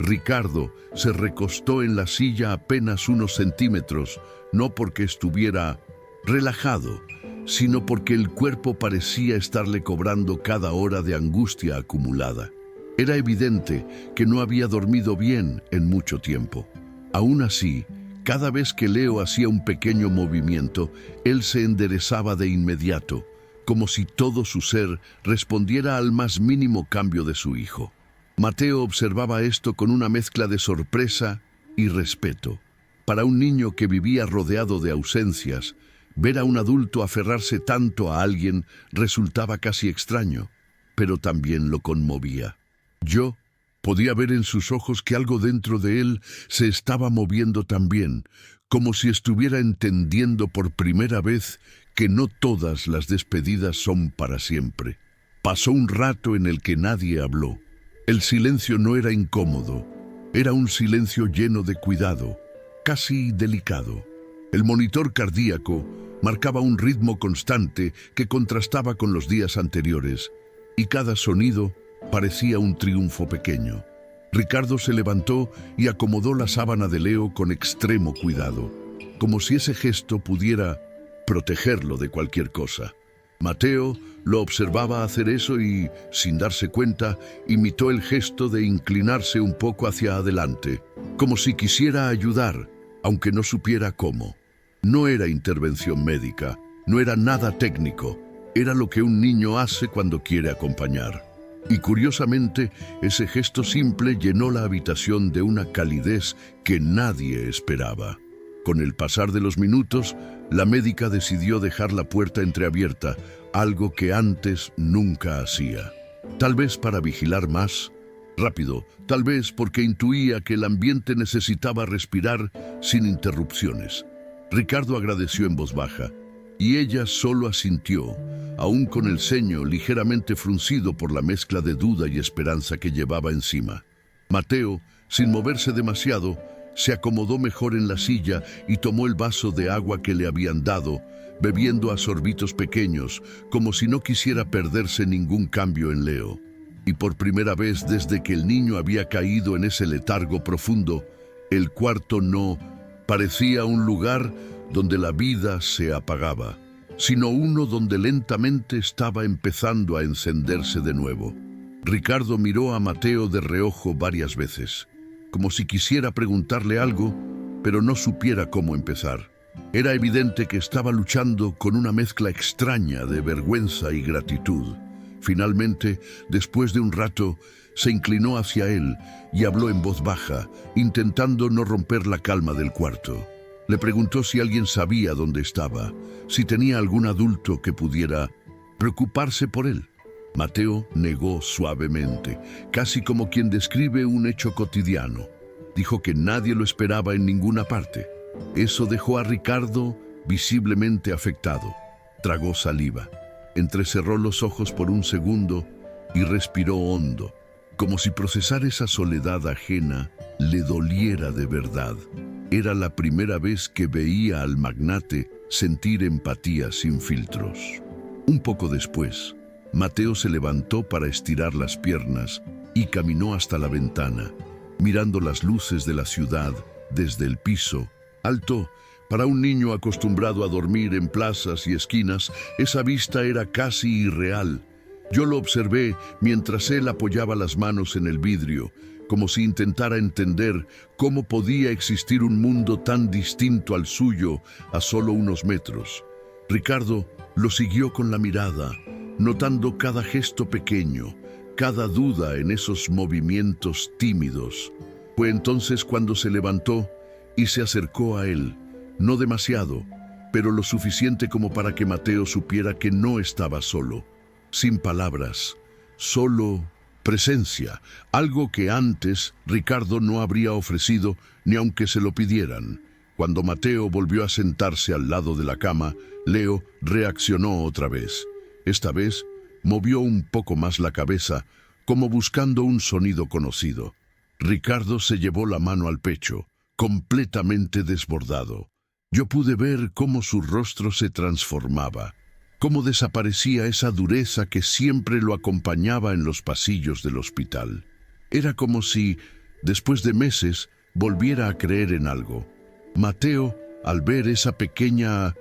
Ricardo se recostó en la silla apenas unos centímetros, no porque estuviera relajado, sino porque el cuerpo parecía estarle cobrando cada hora de angustia acumulada. Era evidente que no había dormido bien en mucho tiempo. Aún así, cada vez que Leo hacía un pequeño movimiento, él se enderezaba de inmediato, como si todo su ser respondiera al más mínimo cambio de su hijo. Mateo observaba esto con una mezcla de sorpresa y respeto. Para un niño que vivía rodeado de ausencias, ver a un adulto aferrarse tanto a alguien resultaba casi extraño, pero también lo conmovía. Yo podía ver en sus ojos que algo dentro de él se estaba moviendo también, como si estuviera entendiendo por primera vez que no todas las despedidas son para siempre. Pasó un rato en el que nadie habló. El silencio no era incómodo, era un silencio lleno de cuidado, casi delicado. El monitor cardíaco marcaba un ritmo constante que contrastaba con los días anteriores, y cada sonido parecía un triunfo pequeño. Ricardo se levantó y acomodó la sábana de Leo con extremo cuidado, como si ese gesto pudiera protegerlo de cualquier cosa. Mateo lo observaba hacer eso y, sin darse cuenta, imitó el gesto de inclinarse un poco hacia adelante, como si quisiera ayudar, aunque no supiera cómo. No era intervención médica, no era nada técnico, era lo que un niño hace cuando quiere acompañar. Y curiosamente, ese gesto simple llenó la habitación de una calidez que nadie esperaba. Con el pasar de los minutos, la médica decidió dejar la puerta entreabierta, algo que antes nunca hacía. Tal vez para vigilar más rápido, tal vez porque intuía que el ambiente necesitaba respirar sin interrupciones. Ricardo agradeció en voz baja, y ella solo asintió, aún con el ceño ligeramente fruncido por la mezcla de duda y esperanza que llevaba encima. Mateo, sin moverse demasiado, se acomodó mejor en la silla y tomó el vaso de agua que le habían dado, bebiendo a sorbitos pequeños, como si no quisiera perderse ningún cambio en Leo. Y por primera vez desde que el niño había caído en ese letargo profundo, el cuarto no parecía un lugar donde la vida se apagaba, sino uno donde lentamente estaba empezando a encenderse de nuevo. Ricardo miró a Mateo de reojo varias veces, como si quisiera preguntarle algo, pero no supiera cómo empezar. Era evidente que estaba luchando con una mezcla extraña de vergüenza y gratitud. Finalmente, después de un rato, se inclinó hacia él y habló en voz baja, intentando no romper la calma del cuarto. Le preguntó si alguien sabía dónde estaba, si tenía algún adulto que pudiera preocuparse por él. Mateo negó suavemente, casi como quien describe un hecho cotidiano. Dijo que nadie lo esperaba en ninguna parte. Eso dejó a Ricardo visiblemente afectado. Tragó saliva, entrecerró los ojos por un segundo y respiró hondo, como si procesar esa soledad ajena le doliera de verdad. Era la primera vez que veía al magnate sentir empatía sin filtros. Un poco después, Mateo se levantó para estirar las piernas y caminó hasta la ventana, mirando las luces de la ciudad desde el piso alto. Para un niño acostumbrado a dormir en plazas y esquinas, esa vista era casi irreal. Yo lo observé mientras él apoyaba las manos en el vidrio, como si intentara entender cómo podía existir un mundo tan distinto al suyo a solo unos metros. Ricardo lo siguió con la mirada, notando cada gesto pequeño, cada duda en esos movimientos tímidos. Fue entonces cuando se levantó y se acercó a él, no demasiado, pero lo suficiente como para que Mateo supiera que no estaba solo. Sin palabras, solo presencia, algo que antes Ricardo no habría ofrecido ni aunque se lo pidieran. Cuando Mateo volvió a sentarse al lado de la cama, Leo reaccionó otra vez. Esta vez movió un poco más la cabeza, como buscando un sonido conocido. Ricardo se llevó la mano al pecho, completamente desbordado. Yo pude ver cómo su rostro se transformaba, cómo desaparecía esa dureza que siempre lo acompañaba en los pasillos del hospital. Era como si, después de meses, volviera a creer en algo. Mateo, al ver esa pequeña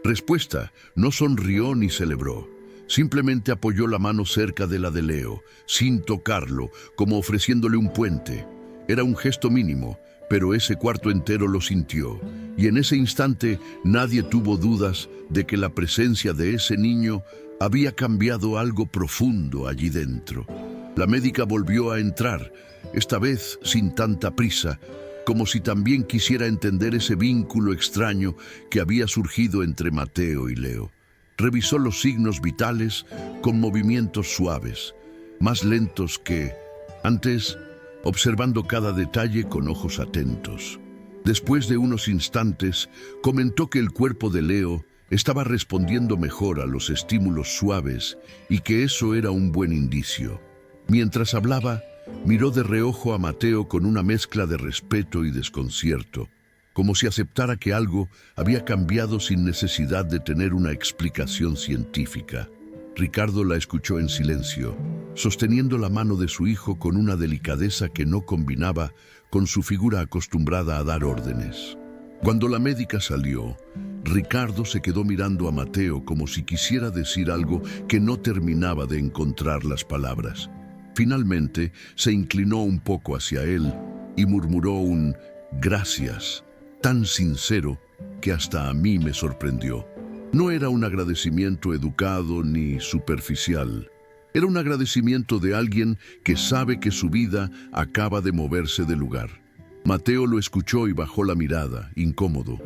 respuesta, no sonrió ni celebró. Simplemente apoyó la mano cerca de la de Leo, sin tocarlo, como ofreciéndole un puente. Era un gesto mínimo, pero ese cuarto entero lo sintió, y en ese instante nadie tuvo dudas de que la presencia de ese niño había cambiado algo profundo allí dentro. La médica volvió a entrar, esta vez sin tanta prisa, como si también quisiera entender ese vínculo extraño que había surgido entre Mateo y Leo. Revisó los signos vitales con movimientos suaves, más lentos que antes, observando cada detalle con ojos atentos. Después de unos instantes, comentó que el cuerpo de Leo estaba respondiendo mejor a los estímulos suaves y que eso era un buen indicio. Mientras hablaba, miró de reojo a Mateo con una mezcla de respeto y desconcierto, como si aceptara que algo había cambiado sin necesidad de tener una explicación científica. Ricardo la escuchó en silencio, sosteniendo la mano de su hijo con una delicadeza que no combinaba con su figura acostumbrada a dar órdenes. Cuando la médica salió, Ricardo se quedó mirando a Mateo como si quisiera decir algo que no terminaba de encontrar las palabras. Finalmente, se inclinó un poco hacia él y murmuró un «gracias», tan sincero que hasta a mí me sorprendió. No era un agradecimiento educado ni superficial. Era un agradecimiento de alguien que sabe que su vida acaba de moverse de lugar. Mateo lo escuchó y bajó la mirada, incómodo,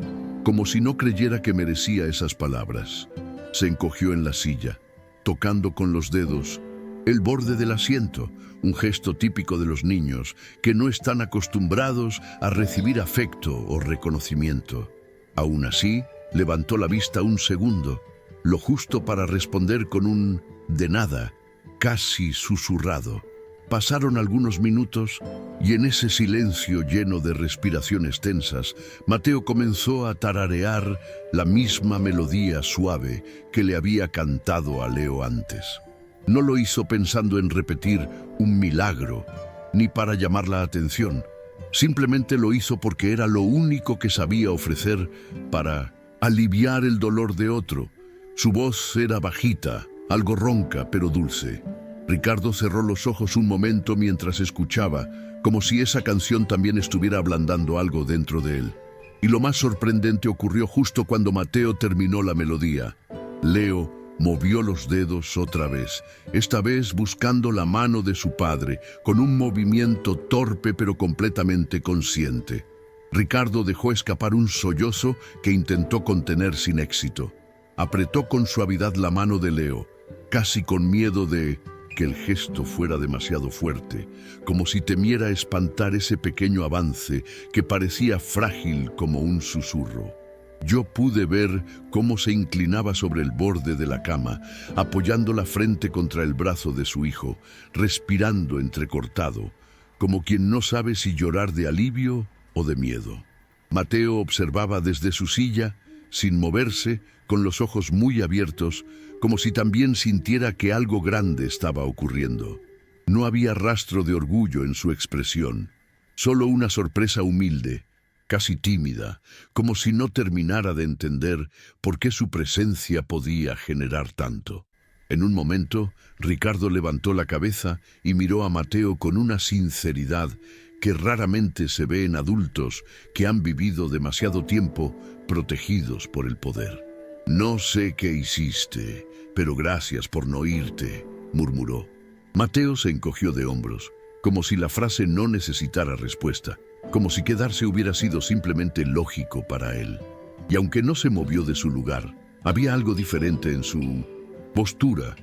como si no creyera que merecía esas palabras. Se encogió en la silla, tocando con los dedos el borde del asiento, un gesto típico de los niños que no están acostumbrados a recibir afecto o reconocimiento. Aún así, levantó la vista un segundo, lo justo para responder con un «de nada», casi susurrado. Pasaron algunos minutos y en ese silencio lleno de respiraciones tensas, Mateo comenzó a tararear la misma melodía suave que le había cantado a Leo antes. No lo hizo pensando en repetir un milagro, ni para llamar la atención. Simplemente lo hizo porque era lo único que sabía ofrecer para aliviar el dolor de otro. Su voz era bajita, algo ronca, pero dulce. Ricardo cerró los ojos un momento mientras escuchaba, como si esa canción también estuviera ablandando algo dentro de él. Y lo más sorprendente ocurrió justo cuando Mateo terminó la melodía. Leo movió los dedos otra vez, esta vez buscando la mano de su padre, con un movimiento torpe pero completamente consciente. Ricardo dejó escapar un sollozo que intentó contener sin éxito. Apretó con suavidad la mano de Leo, casi con miedo de que el gesto fuera demasiado fuerte, como si temiera espantar ese pequeño avance que parecía frágil como un susurro. Yo pude ver cómo se inclinaba sobre el borde de la cama, apoyando la frente contra el brazo de su hijo, respirando entrecortado, como quien no sabe si llorar de alivio o de miedo. Mateo observaba desde su silla, sin moverse, con los ojos muy abiertos, como si también sintiera que algo grande estaba ocurriendo. No había rastro de orgullo en su expresión, solo una sorpresa humilde, casi tímida, como si no terminara de entender por qué su presencia podía generar tanto. En un momento, Ricardo levantó la cabeza y miró a Mateo con una sinceridad que raramente se ve en adultos que han vivido demasiado tiempo protegidos por el poder. «No sé qué hiciste, pero gracias por no irte», murmuró. Mateo se encogió de hombros, como si la frase no necesitara respuesta, como si quedarse hubiera sido simplemente lógico para él. Y aunque no se movió de su lugar, había algo diferente en su postura,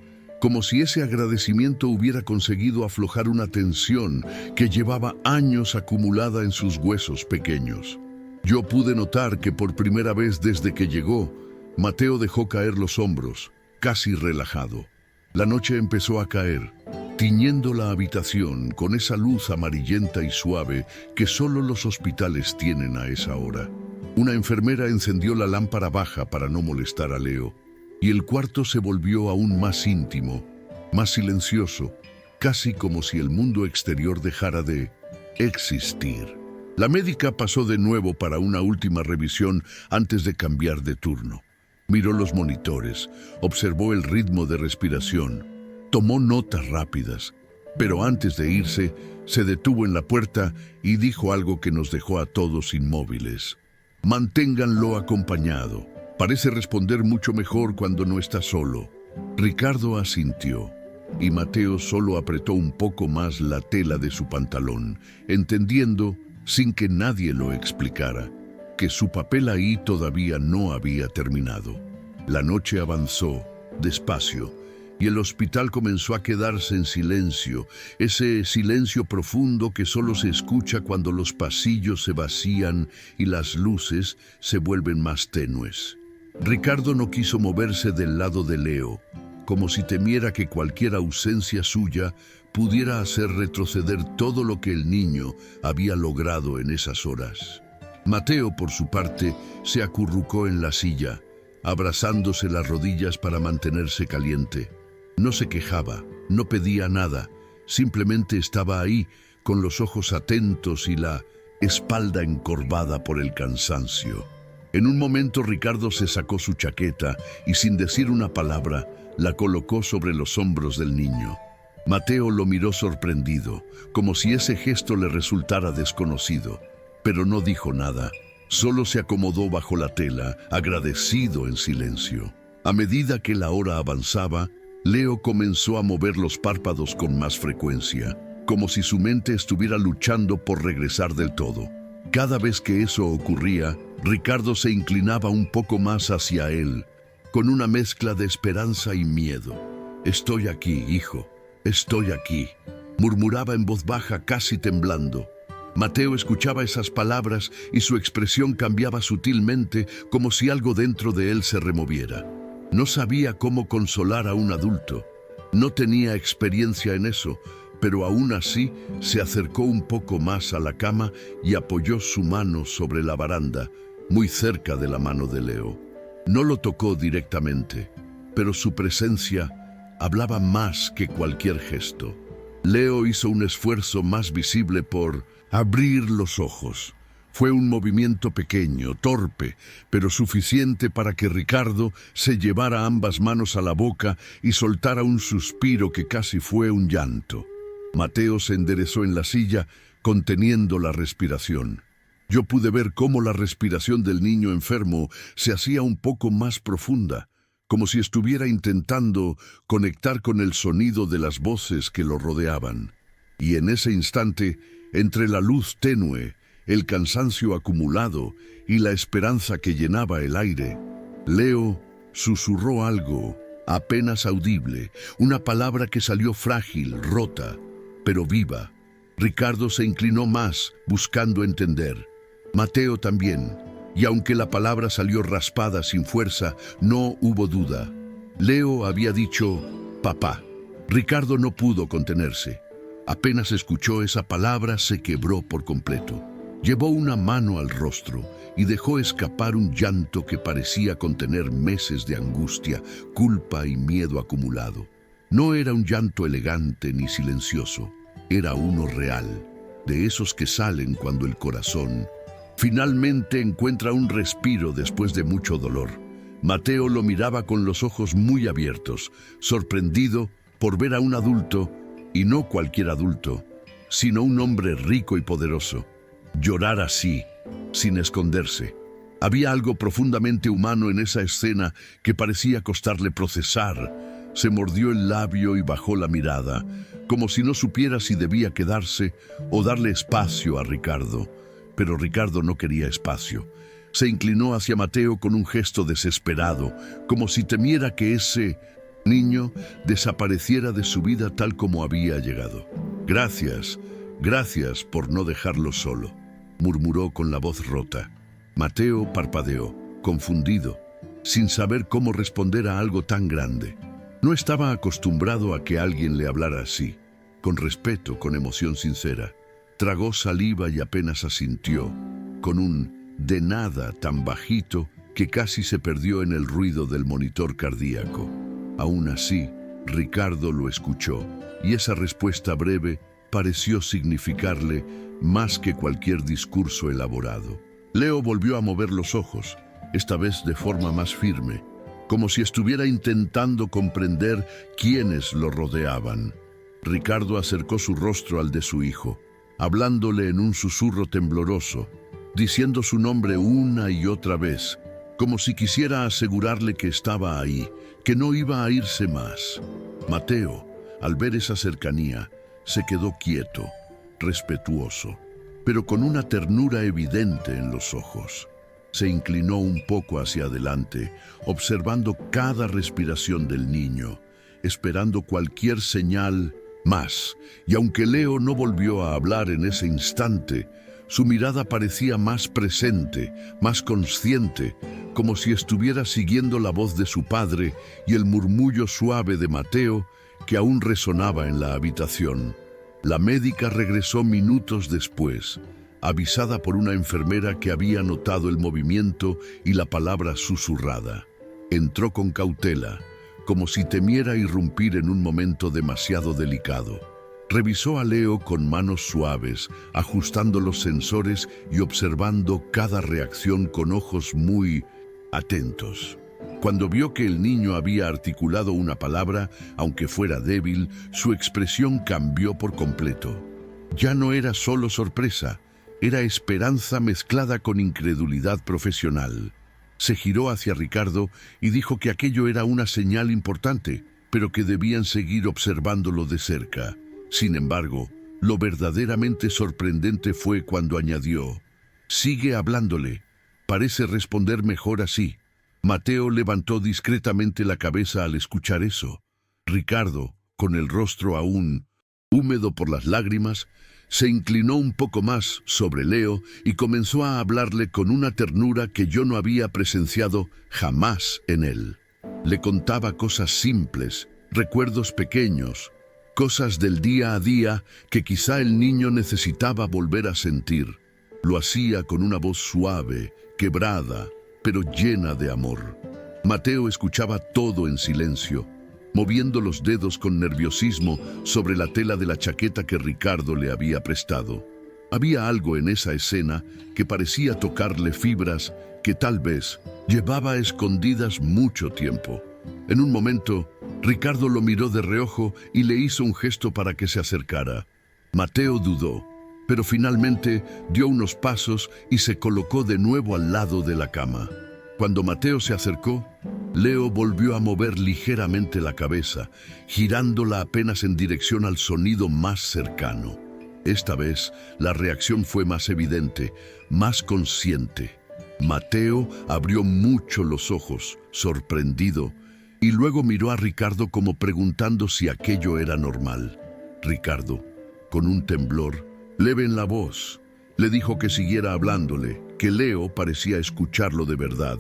como si ese agradecimiento hubiera conseguido aflojar una tensión que llevaba años acumulada en sus huesos pequeños. Yo pude notar que por primera vez desde que llegó, Mateo dejó caer los hombros, casi relajado. La noche empezó a caer, tiñendo la habitación con esa luz amarillenta y suave que solo los hospitales tienen a esa hora. Una enfermera encendió la lámpara baja para no molestar a Leo, y el cuarto se volvió aún más íntimo, más silencioso, casi como si el mundo exterior dejara de existir. La médica pasó de nuevo para una última revisión antes de cambiar de turno. Miró los monitores, observó el ritmo de respiración, tomó notas rápidas, pero antes de irse, se detuvo en la puerta y dijo algo que nos dejó a todos inmóviles. Manténganlo acompañado. Parece responder mucho mejor cuando no está solo. Ricardo asintió, y Mateo solo apretó un poco más la tela de su pantalón, entendiendo, sin que nadie lo explicara, que su papel ahí todavía no había terminado. La noche avanzó, despacio, y el hospital comenzó a quedarse en silencio, ese silencio profundo que solo se escucha cuando los pasillos se vacían y las luces se vuelven más tenues. Ricardo no quiso moverse del lado de Leo, como si temiera que cualquier ausencia suya pudiera hacer retroceder todo lo que el niño había logrado en esas horas. Mateo, por su parte, se acurrucó en la silla, abrazándose las rodillas para mantenerse caliente. No se quejaba, no pedía nada, simplemente estaba ahí, con los ojos atentos y la espalda encorvada por el cansancio. En un momento Ricardo se sacó su chaqueta y sin decir una palabra, la colocó sobre los hombros del niño. Mateo lo miró sorprendido, como si ese gesto le resultara desconocido, pero no dijo nada. Solo se acomodó bajo la tela, agradecido en silencio. A medida que la hora avanzaba, Leo comenzó a mover los párpados con más frecuencia, como si su mente estuviera luchando por regresar del todo. Cada vez que eso ocurría, Ricardo se inclinaba un poco más hacia él, con una mezcla de esperanza y miedo. «Estoy aquí, hijo, estoy aquí», murmuraba en voz baja, casi temblando. Mateo escuchaba esas palabras y su expresión cambiaba sutilmente, como si algo dentro de él se removiera. No sabía cómo consolar a un adulto. No tenía experiencia en eso, pero aún así se acercó un poco más a la cama y apoyó su mano sobre la baranda, muy cerca de la mano de Leo. No lo tocó directamente, pero su presencia hablaba más que cualquier gesto. Leo hizo un esfuerzo más visible por abrir los ojos. Fue un movimiento pequeño, torpe, pero suficiente para que Ricardo se llevara ambas manos a la boca y soltara un suspiro que casi fue un llanto. Mateo se enderezó en la silla, conteniendo la respiración. Yo pude ver cómo la respiración del niño enfermo se hacía un poco más profunda, como si estuviera intentando conectar con el sonido de las voces que lo rodeaban. Y en ese instante, entre la luz tenue, el cansancio acumulado y la esperanza que llenaba el aire, Leo susurró algo apenas audible, una palabra que salió frágil, rota, pero viva. Ricardo se inclinó más, buscando entender. Mateo también, y aunque la palabra salió raspada sin fuerza, no hubo duda. Leo había dicho «papá». Ricardo no pudo contenerse. Apenas escuchó esa palabra, se quebró por completo. Llevó una mano al rostro y dejó escapar un llanto que parecía contener meses de angustia, culpa y miedo acumulado. No era un llanto elegante ni silencioso, era uno real, de esos que salen cuando el corazón finalmente encuentra un respiro después de mucho dolor. Mateo lo miraba con los ojos muy abiertos, sorprendido por ver a un adulto, y no cualquier adulto, sino un hombre rico y poderoso, llorar así, sin esconderse. Había algo profundamente humano en esa escena que parecía costarle procesar. Se mordió el labio y bajó la mirada, como si no supiera si debía quedarse o darle espacio a Ricardo. Pero Ricardo no quería espacio. Se inclinó hacia Mateo con un gesto desesperado, como si temiera que ese niño desapareciera de su vida tal como había llegado. Gracias, gracias por no dejarlo solo, murmuró con la voz rota. Mateo parpadeó, confundido, sin saber cómo responder a algo tan grande. No estaba acostumbrado a que alguien le hablara así, con respeto, con emoción sincera. Tragó saliva y apenas asintió, con un de nada tan bajito que casi se perdió en el ruido del monitor cardíaco. Aún así, Ricardo lo escuchó, y esa respuesta breve pareció significarle más que cualquier discurso elaborado. Leo volvió a mover los ojos, esta vez de forma más firme, como si estuviera intentando comprender quiénes lo rodeaban. Ricardo acercó su rostro al de su hijo, hablándole en un susurro tembloroso, diciendo su nombre una y otra vez, como si quisiera asegurarle que estaba ahí, que no iba a irse más. Mateo, al ver esa cercanía, se quedó quieto, respetuoso, pero con una ternura evidente en los ojos. Se inclinó un poco hacia adelante, observando cada respiración del niño, esperando cualquier señal más. Y aunque Leo no volvió a hablar en ese instante, su mirada parecía más presente, más consciente, como si estuviera siguiendo la voz de su padre y el murmullo suave de Mateo que aún resonaba en la habitación. La médica regresó minutos después, avisada por una enfermera que había notado el movimiento y la palabra susurrada. Entró con cautela, como si temiera irrumpir en un momento demasiado delicado. Revisó a Leo con manos suaves, ajustando los sensores y observando cada reacción con ojos muy atentos. Cuando vio que el niño había articulado una palabra, aunque fuera débil, su expresión cambió por completo. Ya no era solo sorpresa, era esperanza mezclada con incredulidad profesional. Se giró hacia Ricardo y dijo que aquello era una señal importante, pero que debían seguir observándolo de cerca. Sin embargo, lo verdaderamente sorprendente fue cuando añadió: «Sigue hablándole, parece responder mejor así». Mateo levantó discretamente la cabeza al escuchar eso. Ricardo, con el rostro aún húmedo por las lágrimas, se inclinó un poco más sobre Leo y comenzó a hablarle con una ternura que yo no había presenciado jamás en él. Le contaba cosas simples, recuerdos pequeños, cosas del día a día que quizá el niño necesitaba volver a sentir. Lo hacía con una voz suave, quebrada, pero llena de amor. Mateo escuchaba todo en silencio, moviendo los dedos con nerviosismo sobre la tela de la chaqueta que Ricardo le había prestado. Había algo en esa escena que parecía tocarle fibras que tal vez llevaba escondidas mucho tiempo. En un momento, Ricardo lo miró de reojo y le hizo un gesto para que se acercara. Mateo dudó, pero finalmente dio unos pasos y se colocó de nuevo al lado de la cama. Cuando Mateo se acercó, Leo volvió a mover ligeramente la cabeza, girándola apenas en dirección al sonido más cercano. Esta vez, la reacción fue más evidente, más consciente. Mateo abrió mucho los ojos, sorprendido, y luego miró a Ricardo como preguntando si aquello era normal. Ricardo, con un temblor leve en la voz, le dijo que siguiera hablándole, que Leo parecía escucharlo de verdad.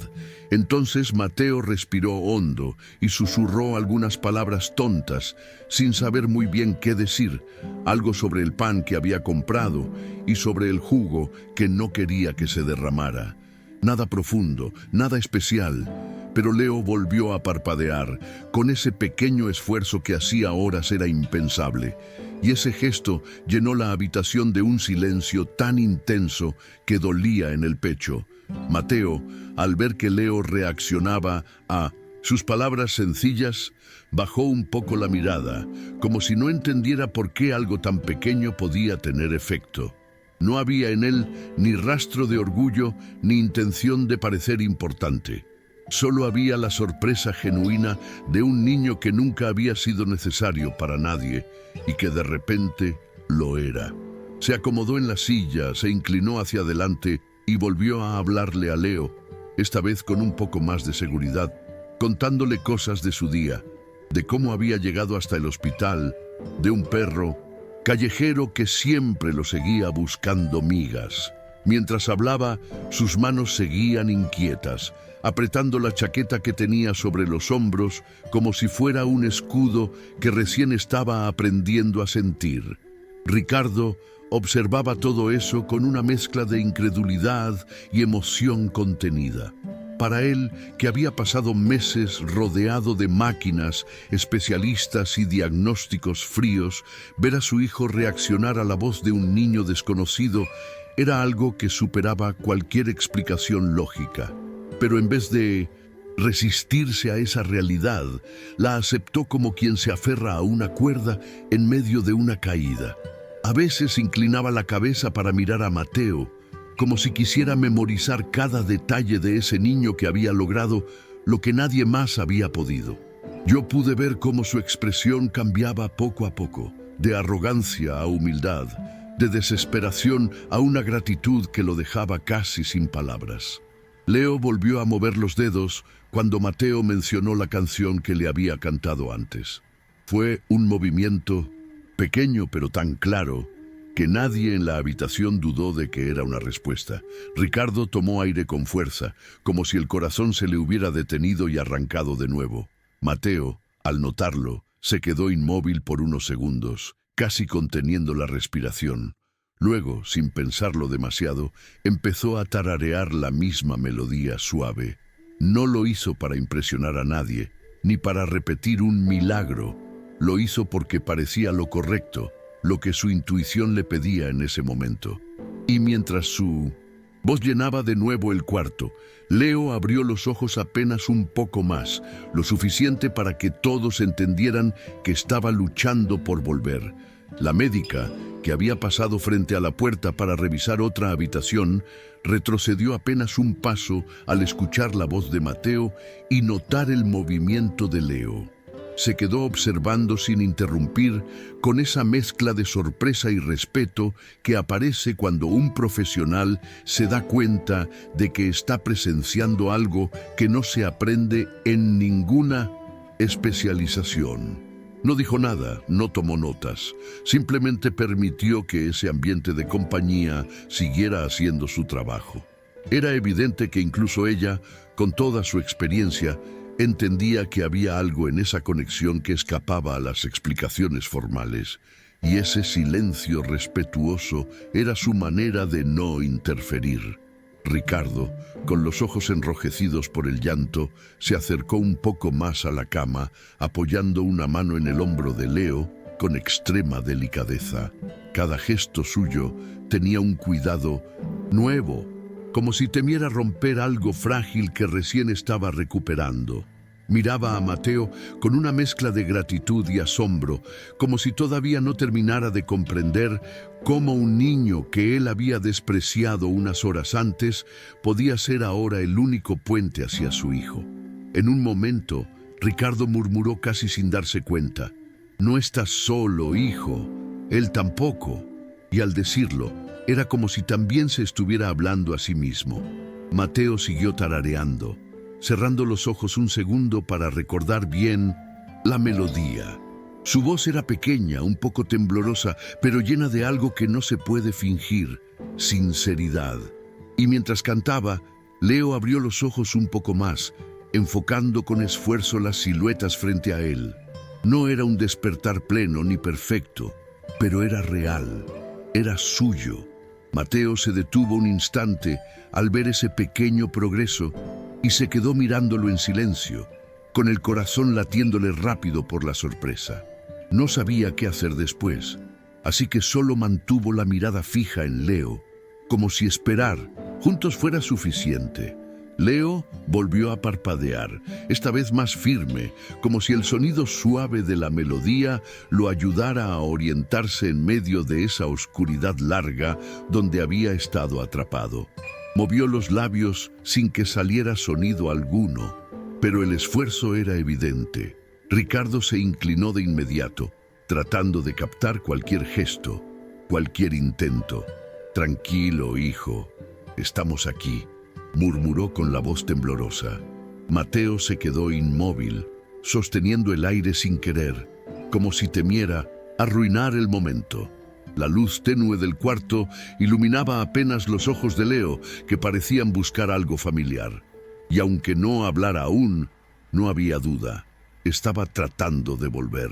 Entonces Mateo respiró hondo y susurró algunas palabras tontas, sin saber muy bien qué decir, algo sobre el pan que había comprado y sobre el jugo que no quería que se derramara. Nada profundo, nada especial, pero Leo volvió a parpadear, con ese pequeño esfuerzo que hacía horas era impensable, y ese gesto llenó la habitación de un silencio tan intenso que dolía en el pecho. Mateo, al ver que Leo reaccionaba a sus palabras sencillas, bajó un poco la mirada, como si no entendiera por qué algo tan pequeño podía tener efecto. No había en él ni rastro de orgullo ni intención de parecer importante. Solo había la sorpresa genuina de un niño que nunca había sido necesario para nadie y que de repente lo era. Se acomodó en la silla, se inclinó hacia adelante y volvió a hablarle a Leo, esta vez con un poco más de seguridad, contándole cosas de su día. de cómo había llegado hasta el hospital, de un perro callejero que siempre lo seguía buscando migas. Mientras hablaba, sus manos seguían inquietas, apretando la chaqueta que tenía sobre los hombros como si fuera un escudo que recién estaba aprendiendo a sentir. Ricardo observaba todo eso con una mezcla de incredulidad y emoción contenida. Para él, que había pasado meses rodeado de máquinas, especialistas y diagnósticos fríos, ver a su hijo reaccionar a la voz de un niño desconocido era algo que superaba cualquier explicación lógica. Pero en vez de resistirse a esa realidad, la aceptó como quien se aferra a una cuerda en medio de una caída. A veces inclinaba la cabeza para mirar a Mateo, como si quisiera memorizar cada detalle de ese niño que había logrado lo que nadie más había podido. Yo pude ver cómo su expresión cambiaba poco a poco, de arrogancia a humildad, de desesperación a una gratitud que lo dejaba casi sin palabras. Leo volvió a mover los dedos cuando Mateo mencionó la canción que le había cantado antes. Fue un movimiento pequeño pero tan claro que nadie en la habitación dudó de que era una respuesta. Ricardo tomó aire con fuerza, como si el corazón se le hubiera detenido y arrancado de nuevo. Mateo, al notarlo, se quedó inmóvil por unos segundos, casi conteniendo la respiración. Luego, sin pensarlo demasiado, empezó a tararear la misma melodía suave. No lo hizo para impresionar a nadie, ni para repetir un milagro. Lo hizo porque parecía lo correcto, lo que su intuición le pedía en ese momento. Y mientras su voz llenaba de nuevo el cuarto, Leo abrió los ojos apenas un poco más, lo suficiente para que todos entendieran que estaba luchando por volver. La médica, que había pasado frente a la puerta para revisar otra habitación, retrocedió apenas un paso al escuchar la voz de Mateo y notar el movimiento de Leo. Se quedó observando sin interrumpir, con esa mezcla de sorpresa y respeto que aparece cuando un profesional se da cuenta de que está presenciando algo que no se aprende en ninguna especialización. No dijo nada, no tomó notas, simplemente permitió que ese ambiente de compañía siguiera haciendo su trabajo. Era evidente que incluso ella, con toda su experiencia, entendía que había algo en esa conexión que escapaba a las explicaciones formales, y ese silencio respetuoso era su manera de no interferir. Ricardo, con los ojos enrojecidos por el llanto, se acercó un poco más a la cama, apoyando una mano en el hombro de Leo con extrema delicadeza. Cada gesto suyo tenía un cuidado nuevo, como si temiera romper algo frágil que recién estaba recuperando. Miraba a Mateo con una mezcla de gratitud y asombro, como si todavía no terminara de comprender cómo un niño que él había despreciado unas horas antes podía ser ahora el único puente hacia su hijo. En un momento, Ricardo murmuró casi sin darse cuenta: «No estás solo, hijo. Él tampoco». Y al decirlo, era como si también se estuviera hablando a sí mismo. Mateo siguió tarareando, cerrando los ojos un segundo para recordar bien la melodía. Su voz era pequeña, un poco temblorosa, pero llena de algo que no se puede fingir: sinceridad. Y mientras cantaba, Leo abrió los ojos un poco más, enfocando con esfuerzo las siluetas frente a él. No era un despertar pleno ni perfecto, pero era real, era suyo. Mateo se detuvo un instante al ver ese pequeño progreso y se quedó mirándolo en silencio, con el corazón latiéndole rápido por la sorpresa. No sabía qué hacer después, así que solo mantuvo la mirada fija en Leo, como si esperar juntos fuera suficiente. Leo volvió a parpadear, esta vez más firme, como si el sonido suave de la melodía lo ayudara a orientarse en medio de esa oscuridad larga donde había estado atrapado. Movió los labios sin que saliera sonido alguno, pero el esfuerzo era evidente. Ricardo se inclinó de inmediato, tratando de captar cualquier gesto, cualquier intento. «Tranquilo, hijo, estamos aquí», murmuró con la voz temblorosa. Mateo se quedó inmóvil, sosteniendo el aire sin querer, como si temiera arruinar el momento. La luz tenue del cuarto iluminaba apenas los ojos de Leo, que parecían buscar algo familiar. Y aunque no hablara aún, no había duda. Estaba tratando de volver.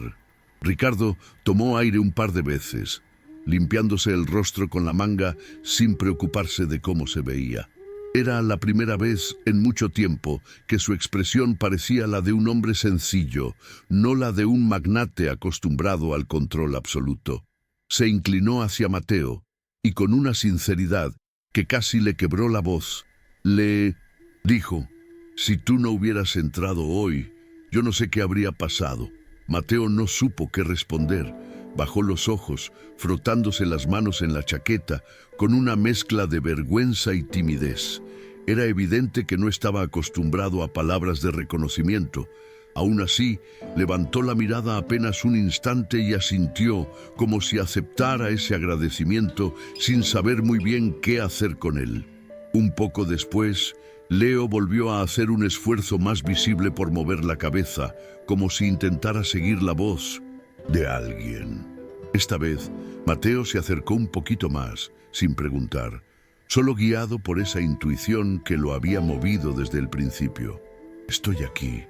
Ricardo tomó aire un par de veces, limpiándose el rostro con la manga sin preocuparse de cómo se veía. Era la primera vez en mucho tiempo que su expresión parecía la de un hombre sencillo, no la de un magnate acostumbrado al control absoluto. Se inclinó hacia Mateo y con una sinceridad que casi le quebró la voz, le dijo: «Si tú no hubieras entrado hoy, yo no sé qué habría pasado». Mateo no supo qué responder. Bajó los ojos, frotándose las manos en la chaqueta, con una mezcla de vergüenza y timidez. Era evidente que no estaba acostumbrado a palabras de reconocimiento. Aún así, levantó la mirada apenas un instante y asintió, como si aceptara ese agradecimiento sin saber muy bien qué hacer con él. Un poco después, Leo volvió a hacer un esfuerzo más visible por mover la cabeza, como si intentara seguir la voz de alguien. Esta vez, Mateo se acercó un poquito más, sin preguntar, solo guiado por esa intuición que lo había movido desde el principio. «Estoy aquí,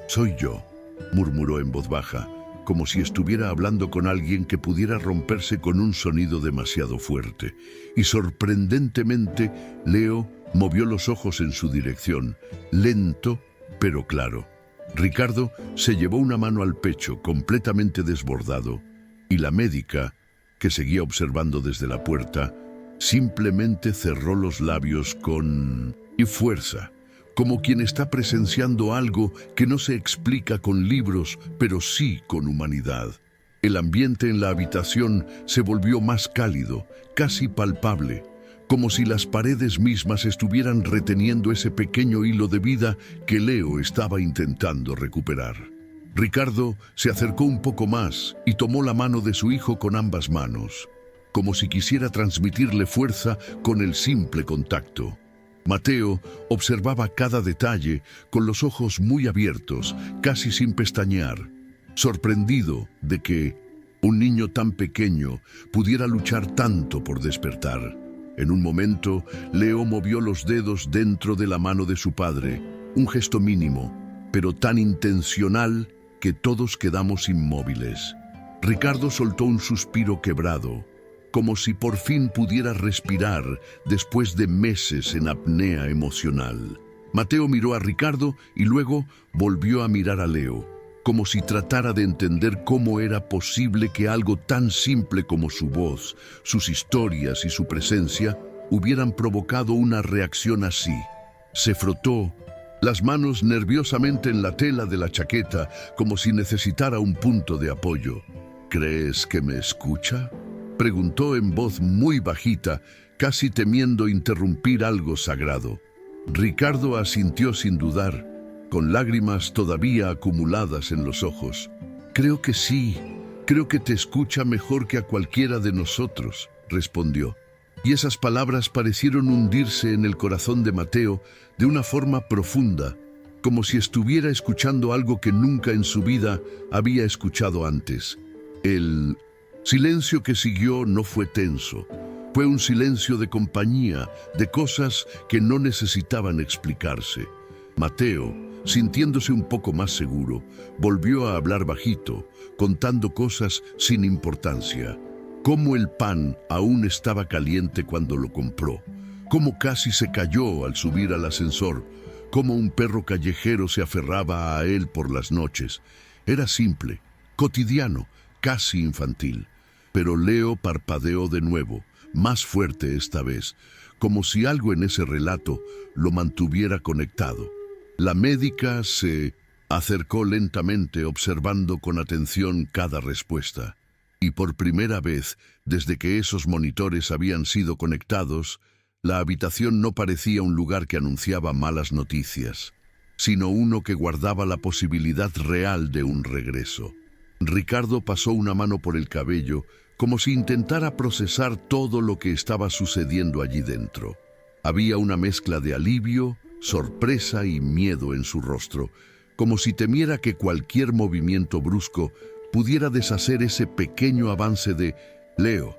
soy yo», murmuró en voz baja, como si estuviera hablando con alguien que pudiera romperse con un sonido demasiado fuerte. Y sorprendentemente, Leo movió los ojos en su dirección, lento pero claro. Ricardo se llevó una mano al pecho, completamente desbordado, y la médica, que seguía observando desde la puerta, simplemente cerró los labios con fuerza, como quien está presenciando algo que no se explica con libros, pero sí con humanidad. El ambiente en la habitación se volvió más cálido, casi palpable, como si las paredes mismas estuvieran reteniendo ese pequeño hilo de vida que Leo estaba intentando recuperar. Ricardo se acercó un poco más y tomó la mano de su hijo con ambas manos, como si quisiera transmitirle fuerza con el simple contacto. Mateo observaba cada detalle con los ojos muy abiertos, casi sin pestañear, sorprendido de que un niño tan pequeño pudiera luchar tanto por despertar. En un momento, Leo movió los dedos dentro de la mano de su padre, un gesto mínimo, pero tan intencional que todos quedamos inmóviles. Ricardo soltó un suspiro quebrado, como si por fin pudiera respirar después de meses en apnea emocional. Mateo miró a Ricardo y luego volvió a mirar a Leo, como si tratara de entender cómo era posible que algo tan simple como su voz, sus historias y su presencia hubieran provocado una reacción así. Se frotó las manos nerviosamente en la tela de la chaqueta, como si necesitara un punto de apoyo. «¿Crees que me escucha?», preguntó en voz muy bajita, casi temiendo interrumpir algo sagrado. Ricardo asintió sin dudar, con lágrimas todavía acumuladas en los ojos. «Creo que sí, creo que te escucha mejor que a cualquiera de nosotros», respondió. Y esas palabras parecieron hundirse en el corazón de Mateo de una forma profunda, como si estuviera escuchando algo que nunca en su vida había escuchado antes. El silencio que siguió no fue tenso. Fue un silencio de compañía, de cosas que no necesitaban explicarse. Mateo, sintiéndose un poco más seguro, volvió a hablar bajito, contando cosas sin importancia. Cómo el pan aún estaba caliente cuando lo compró, cómo casi se cayó al subir al ascensor, cómo un perro callejero se aferraba a él por las noches. Era simple, cotidiano, casi infantil. Pero Leo parpadeó de nuevo, más fuerte esta vez, como si algo en ese relato lo mantuviera conectado. La médica se acercó lentamente, observando con atención cada respuesta. Y por primera vez, desde que esos monitores habían sido conectados, la habitación no parecía un lugar que anunciaba malas noticias, sino uno que guardaba la posibilidad real de un regreso. Ricardo pasó una mano por el cabello, como si intentara procesar todo lo que estaba sucediendo allí dentro. Había una mezcla de alivio, sorpresa y miedo en su rostro, como si temiera que cualquier movimiento brusco pudiera deshacer ese pequeño avance de Leo.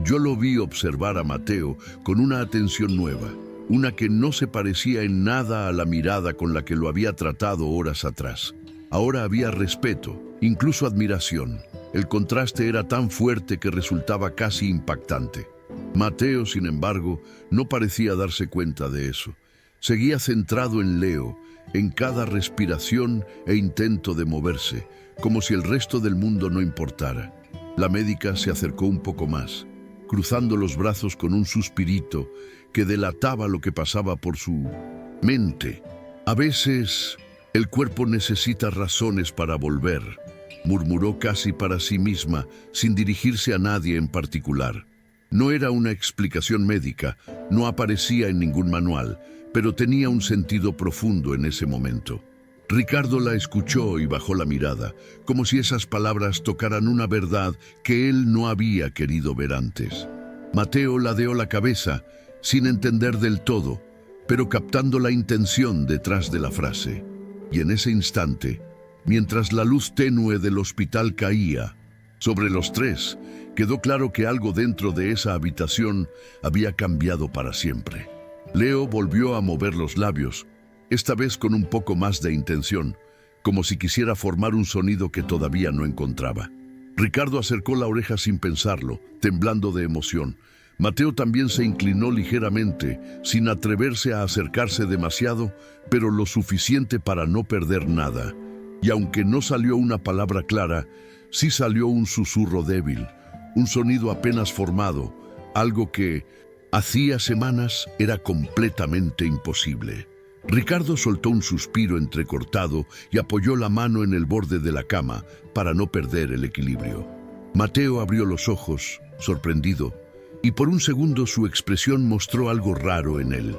Yo lo vi observar a Mateo con una atención nueva, una que no se parecía en nada a la mirada con la que lo había tratado horas atrás. Ahora había respeto, incluso admiración. El contraste era tan fuerte que resultaba casi impactante. Mateo, sin embargo, no parecía darse cuenta de eso. Seguía centrado en Leo, en cada respiración e intento de moverse, como si el resto del mundo no importara. La médica se acercó un poco más, cruzando los brazos con un suspirito que delataba lo que pasaba por su mente. A veces, el cuerpo necesita razones para volver, murmuró casi para sí misma, sin dirigirse a nadie en particular. No era una explicación médica, no aparecía en ningún manual, pero tenía un sentido profundo en ese momento. Ricardo la escuchó y bajó la mirada, como si esas palabras tocaran una verdad que él no había querido ver antes. Mateo ladeó la cabeza, sin entender del todo, pero captando la intención detrás de la frase. Y en ese instante, mientras la luz tenue del hospital caía sobre los tres, quedó claro que algo dentro de esa habitación había cambiado para siempre. Leo volvió a mover los labios, esta vez con un poco más de intención, como si quisiera formar un sonido que todavía no encontraba. Ricardo acercó la oreja sin pensarlo, temblando de emoción. Mateo también se inclinó ligeramente, sin atreverse a acercarse demasiado, pero lo suficiente para no perder nada. Y aunque no salió una palabra clara, sí salió un susurro débil, un sonido apenas formado, algo que hacía semanas era completamente imposible. Ricardo soltó un suspiro entrecortado y apoyó la mano en el borde de la cama para no perder el equilibrio. Mateo abrió los ojos, sorprendido, y por un segundo su expresión mostró algo raro en él.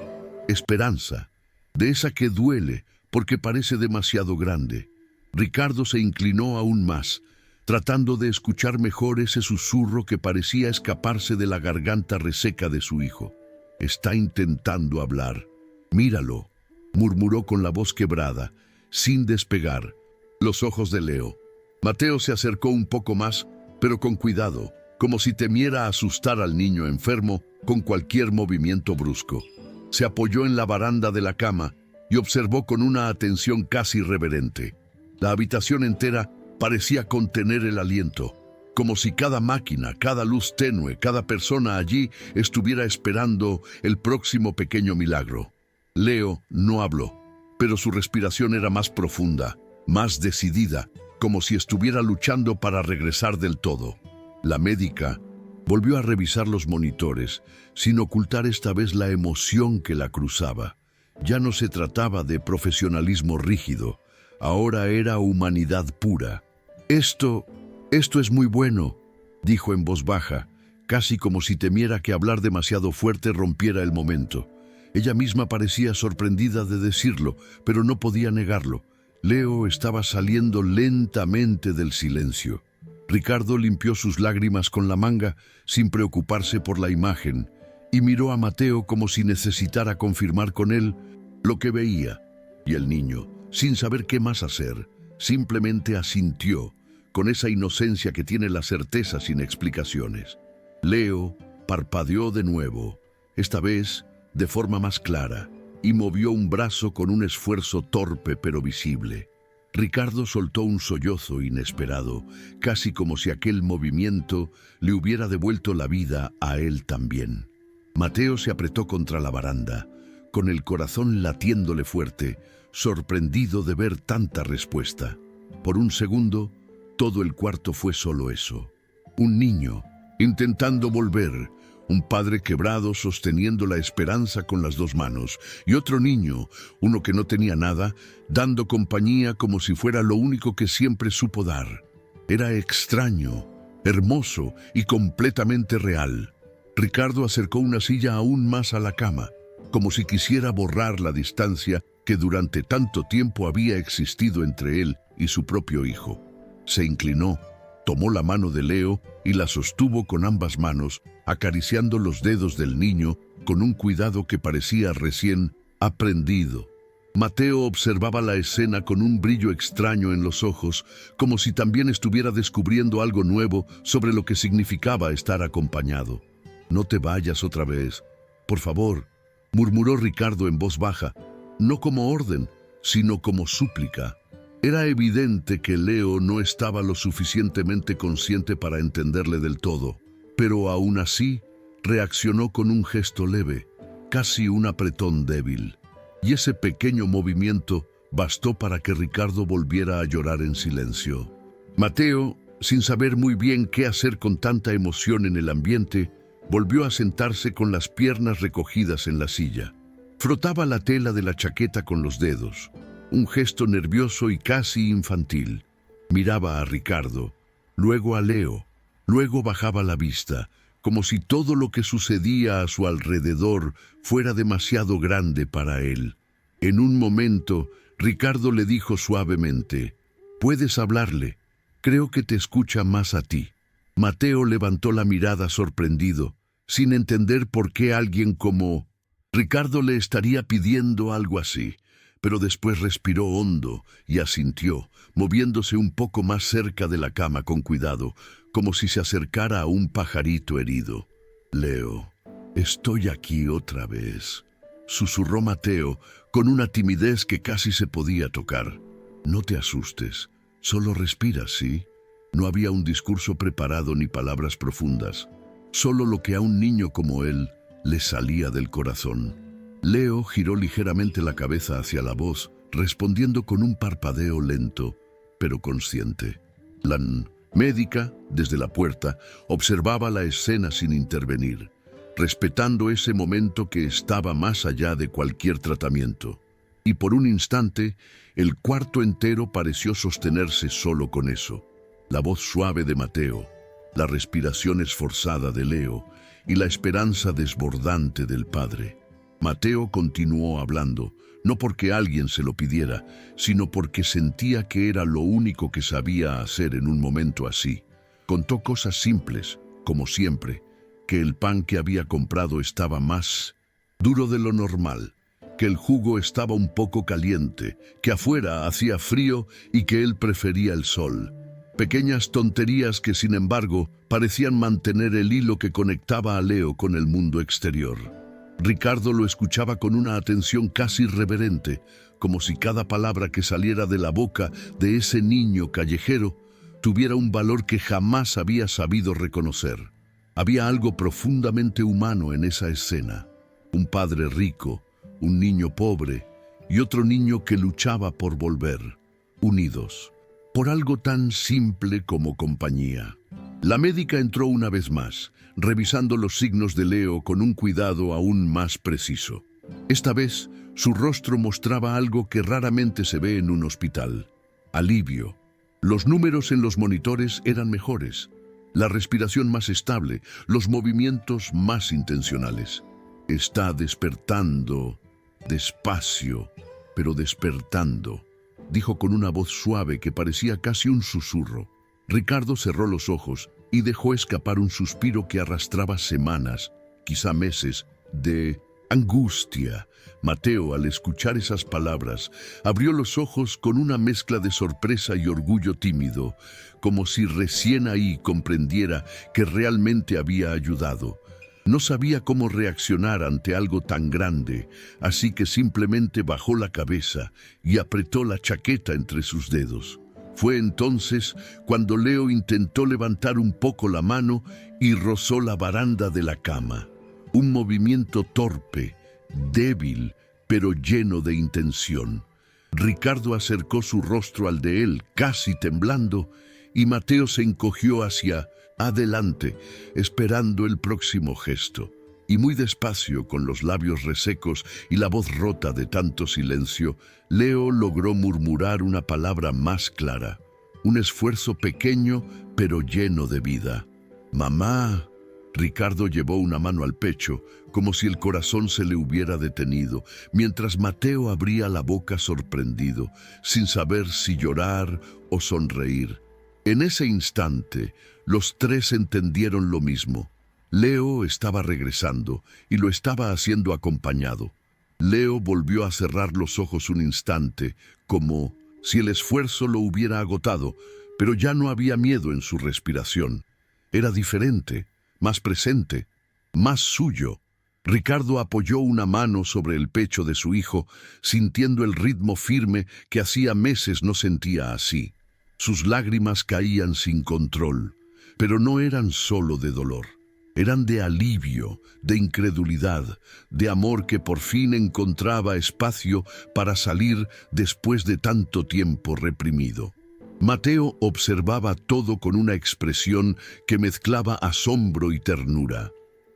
Esperanza, de esa que duele porque parece demasiado grande. Ricardo se inclinó aún más, tratando de escuchar mejor ese susurro que parecía escaparse de la garganta reseca de su hijo. Está intentando hablar. Míralo, murmuró con la voz quebrada, sin despegar, los ojos de Leo. Mateo se acercó un poco más, pero con cuidado, como si temiera asustar al niño enfermo con cualquier movimiento brusco. Se apoyó en la baranda de la cama y observó con una atención casi reverente. La habitación entera parecía contener el aliento, como si cada máquina, cada luz tenue, cada persona allí estuviera esperando el próximo pequeño milagro. Leo no habló, pero su respiración era más profunda, más decidida, como si estuviera luchando para regresar del todo. La médica volvió a revisar los monitores, sin ocultar esta vez la emoción que la cruzaba. Ya no se trataba de profesionalismo rígido, ahora era humanidad pura. Esto es muy bueno, dijo en voz baja, casi como si temiera que hablar demasiado fuerte rompiera el momento. Ella misma parecía sorprendida de decirlo, pero no podía negarlo. Leo estaba saliendo lentamente del silencio. Ricardo limpió sus lágrimas con la manga, sin preocuparse por la imagen, y miró a Mateo como si necesitara confirmar con él lo que veía. Y el niño, sin saber qué más hacer, simplemente asintió, con esa inocencia que tiene la certeza sin explicaciones. Leo parpadeó de nuevo, esta vez de forma más clara, y movió un brazo con un esfuerzo torpe pero visible. Ricardo soltó un sollozo inesperado, casi como si aquel movimiento le hubiera devuelto la vida a él también. Mateo se apretó contra la baranda, con el corazón latiéndole fuerte, sorprendido de ver tanta respuesta. Por un segundo, todo el cuarto fue solo eso. Un niño, intentando volver, un padre quebrado sosteniendo la esperanza con las dos manos, y otro niño, uno que no tenía nada, dando compañía como si fuera lo único que siempre supo dar. Era extraño, hermoso y completamente real. Ricardo acercó una silla aún más a la cama, como si quisiera borrar la distancia que durante tanto tiempo había existido entre él y su propio hijo. Se inclinó, tomó la mano de Leo y la sostuvo con ambas manos, acariciando los dedos del niño con un cuidado que parecía recién aprendido. Mateo observaba la escena con un brillo extraño en los ojos, como si también estuviera descubriendo algo nuevo sobre lo que significaba estar acompañado. «No te vayas otra vez, por favor», murmuró Ricardo en voz baja, no como orden, sino como súplica. Era evidente que Leo no estaba lo suficientemente consciente para entenderle del todo, pero aún así reaccionó con un gesto leve, casi un apretón débil. Y ese pequeño movimiento bastó para que Ricardo volviera a llorar en silencio. Mateo, sin saber muy bien qué hacer con tanta emoción en el ambiente, volvió a sentarse con las piernas recogidas en la silla. Frotaba la tela de la chaqueta con los dedos, un gesto nervioso y casi infantil. Miraba a Ricardo, luego a Leo, luego bajaba la vista, como si todo lo que sucedía a su alrededor fuera demasiado grande para él. En un momento, Ricardo le dijo suavemente: «Puedes hablarle, creo que te escucha más a ti». Mateo levantó la mirada sorprendido, sin entender por qué alguien como Ricardo le estaría pidiendo algo así, pero después respiró hondo y asintió, moviéndose un poco más cerca de la cama con cuidado, como si se acercara a un pajarito herido. «Leo, estoy aquí otra vez», susurró Mateo con una timidez que casi se podía tocar. «No te asustes, solo respira, ¿sí?» No había un discurso preparado ni palabras profundas, solo lo que a un niño como él le salía del corazón. Leo giró ligeramente la cabeza hacia la voz, respondiendo con un parpadeo lento, pero consciente. La médica, desde la puerta, observaba la escena sin intervenir, respetando ese momento que estaba más allá de cualquier tratamiento. Y por un instante, el cuarto entero pareció sostenerse solo con eso. La voz suave de Mateo, la respiración esforzada de Leo y la esperanza desbordante del padre. Mateo continuó hablando, no porque alguien se lo pidiera, sino porque sentía que era lo único que sabía hacer en un momento así. Contó cosas simples, como siempre, que el pan que había comprado estaba más duro de lo normal, que el jugo estaba un poco caliente, que afuera hacía frío y que él prefería el sol. Pequeñas tonterías que, sin embargo, parecían mantener el hilo que conectaba a Leo con el mundo exterior. Ricardo lo escuchaba con una atención casi reverente, como si cada palabra que saliera de la boca de ese niño callejero tuviera un valor que jamás había sabido reconocer. Había algo profundamente humano en esa escena. Un padre rico, un niño pobre y otro niño que luchaba por volver, unidos, por algo tan simple como compañía. La médica entró una vez más, revisando los signos de Leo con un cuidado aún más preciso. Esta vez, su rostro mostraba algo que raramente se ve en un hospital: alivio. Los números en los monitores eran mejores, la respiración más estable, los movimientos más intencionales. «Está despertando, despacio, pero despertando», dijo con una voz suave que parecía casi un susurro. Ricardo cerró los ojos y dejó escapar un suspiro que arrastraba semanas, quizá meses, de angustia. Mateo, al escuchar esas palabras, abrió los ojos con una mezcla de sorpresa y orgullo tímido, como si recién ahí comprendiera que realmente había ayudado. No sabía cómo reaccionar ante algo tan grande, así que simplemente bajó la cabeza y apretó la chaqueta entre sus dedos. Fue entonces cuando Leo intentó levantar un poco la mano y rozó la baranda de la cama. Un movimiento torpe, débil, pero lleno de intención. Ricardo acercó su rostro al de él, casi temblando, y Mateo se encogió hacia adelante, esperando el próximo gesto. Y muy despacio, con los labios resecos y la voz rota de tanto silencio, Leo logró murmurar una palabra más clara. Un esfuerzo pequeño, pero lleno de vida. «Mamá». Ricardo llevó una mano al pecho, como si el corazón se le hubiera detenido, mientras Mateo abría la boca sorprendido, sin saber si llorar o sonreír. En ese instante, los tres entendieron lo mismo. Leo estaba regresando y lo estaba haciendo acompañado. Leo volvió a cerrar los ojos un instante, como si el esfuerzo lo hubiera agotado, pero ya no había miedo en su respiración. Era diferente, más presente, más suyo. Ricardo apoyó una mano sobre el pecho de su hijo, sintiendo el ritmo firme que hacía meses no sentía así. Sus lágrimas caían sin control, pero no eran solo de dolor. Eran de alivio, de incredulidad, de amor que por fin encontraba espacio para salir después de tanto tiempo reprimido. Mateo observaba todo con una expresión que mezclaba asombro y ternura.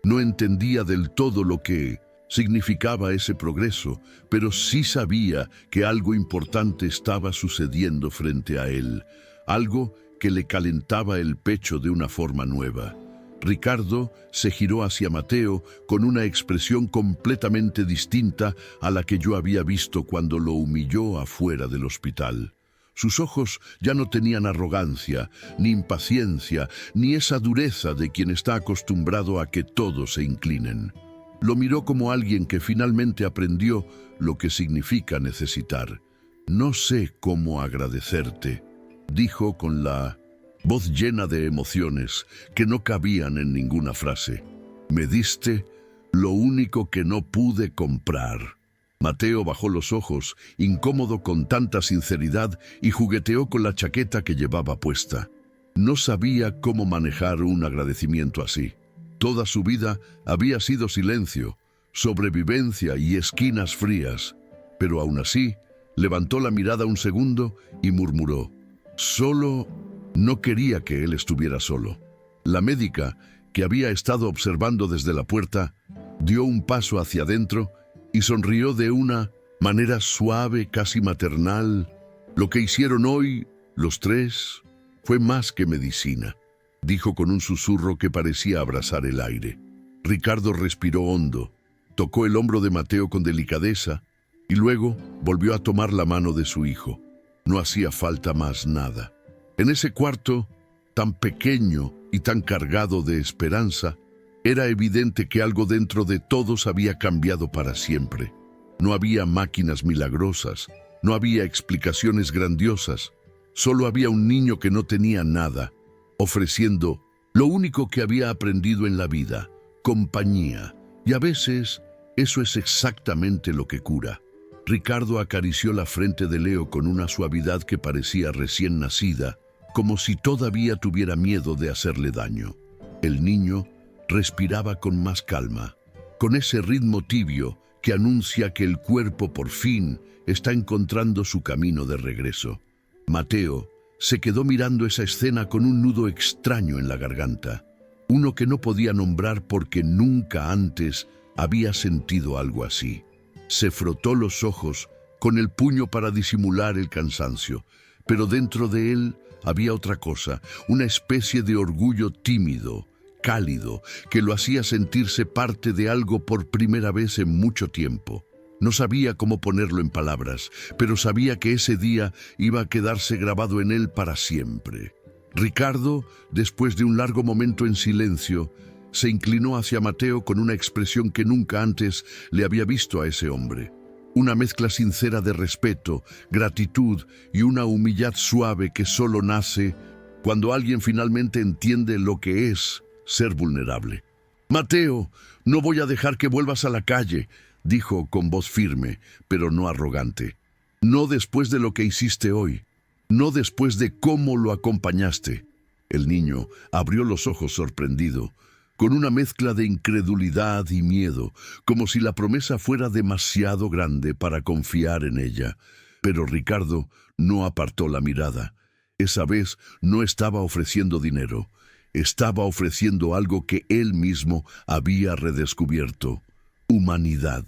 No entendía del todo lo que significaba ese progreso, pero sí sabía que algo importante estaba sucediendo frente a él, algo que le calentaba el pecho de una forma nueva. Ricardo se giró hacia Mateo con una expresión completamente distinta a la que yo había visto cuando lo humilló afuera del hospital. Sus ojos ya no tenían arrogancia, ni impaciencia, ni esa dureza de quien está acostumbrado a que todos se inclinen. Lo miró como alguien que finalmente aprendió lo que significa necesitar. «No sé cómo agradecerte», dijo con la voz llena de emociones que no cabían en ninguna frase. «Me diste lo único que no pude comprar». Mateo bajó los ojos, incómodo con tanta sinceridad, y jugueteó con la chaqueta que llevaba puesta. No sabía cómo manejar un agradecimiento así. Toda su vida había sido silencio, sobrevivencia y esquinas frías. Pero aún así, levantó la mirada un segundo y murmuró: «Solo no quería que él estuviera solo». La médica, que había estado observando desde la puerta, dio un paso hacia adentro y sonrió de una manera suave, casi maternal. «Lo que hicieron hoy, los tres, fue más que medicina», dijo con un susurro que parecía abrazar el aire. Ricardo respiró hondo, tocó el hombro de Mateo con delicadeza y luego volvió a tomar la mano de su hijo. No hacía falta más nada. En ese cuarto, tan pequeño y tan cargado de esperanza, era evidente que algo dentro de todos había cambiado para siempre. No había máquinas milagrosas, no había explicaciones grandiosas, solo había un niño que no tenía nada, ofreciendo lo único que había aprendido en la vida: compañía. Y a veces, eso es exactamente lo que cura. Ricardo acarició la frente de Leo con una suavidad que parecía recién nacida, como si todavía tuviera miedo de hacerle daño. El niño respiraba con más calma, con ese ritmo tibio que anuncia que el cuerpo por fin está encontrando su camino de regreso. Mateo se quedó mirando esa escena con un nudo extraño en la garganta, uno que no podía nombrar porque nunca antes había sentido algo así. Se frotó los ojos con el puño para disimular el cansancio, pero dentro de él había otra cosa, una especie de orgullo tímido, cálido, que lo hacía sentirse parte de algo por primera vez en mucho tiempo. No sabía cómo ponerlo en palabras, pero sabía que ese día iba a quedarse grabado en él para siempre. Ricardo, después de un largo momento en silencio, se inclinó hacia Mateo con una expresión que nunca antes le había visto a ese hombre. Una mezcla sincera de respeto, gratitud y una humildad suave que solo nace cuando alguien finalmente entiende lo que es ser vulnerable. «Mateo, no voy a dejar que vuelvas a la calle», dijo con voz firme, pero no arrogante. «No después de lo que hiciste hoy. No después de cómo lo acompañaste». El niño abrió los ojos sorprendido, con una mezcla de incredulidad y miedo, como si la promesa fuera demasiado grande para confiar en ella. Pero Ricardo no apartó la mirada. Esa vez no estaba ofreciendo dinero. Estaba ofreciendo algo que él mismo había redescubierto: humanidad.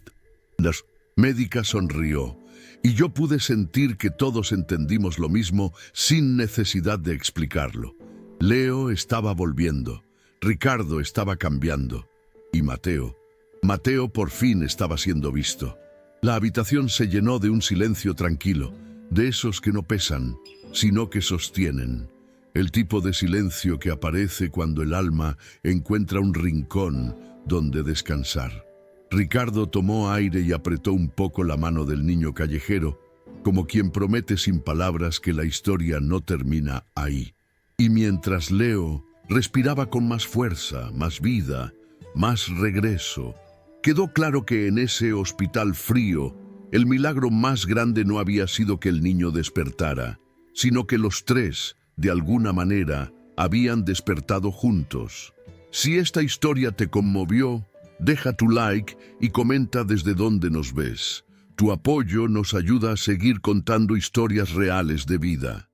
La médica sonrió, y yo pude sentir que todos entendimos lo mismo sin necesidad de explicarlo. Leo estaba volviendo, Ricardo estaba cambiando, y Mateo por fin estaba siendo visto. La habitación se llenó de un silencio tranquilo, de esos que no pesan, sino que sostienen. El tipo de silencio que aparece cuando el alma encuentra un rincón donde descansar. Ricardo tomó aire y apretó un poco la mano del niño callejero, como quien promete sin palabras que la historia no termina ahí. Y mientras Leo respiraba con más fuerza, más vida, más regreso, quedó claro que en ese hospital frío, el milagro más grande no había sido que el niño despertara, sino que los tres, de alguna manera, habían despertado juntos. Si esta historia te conmovió, deja tu like y comenta desde dónde nos ves. Tu apoyo nos ayuda a seguir contando historias reales de vida.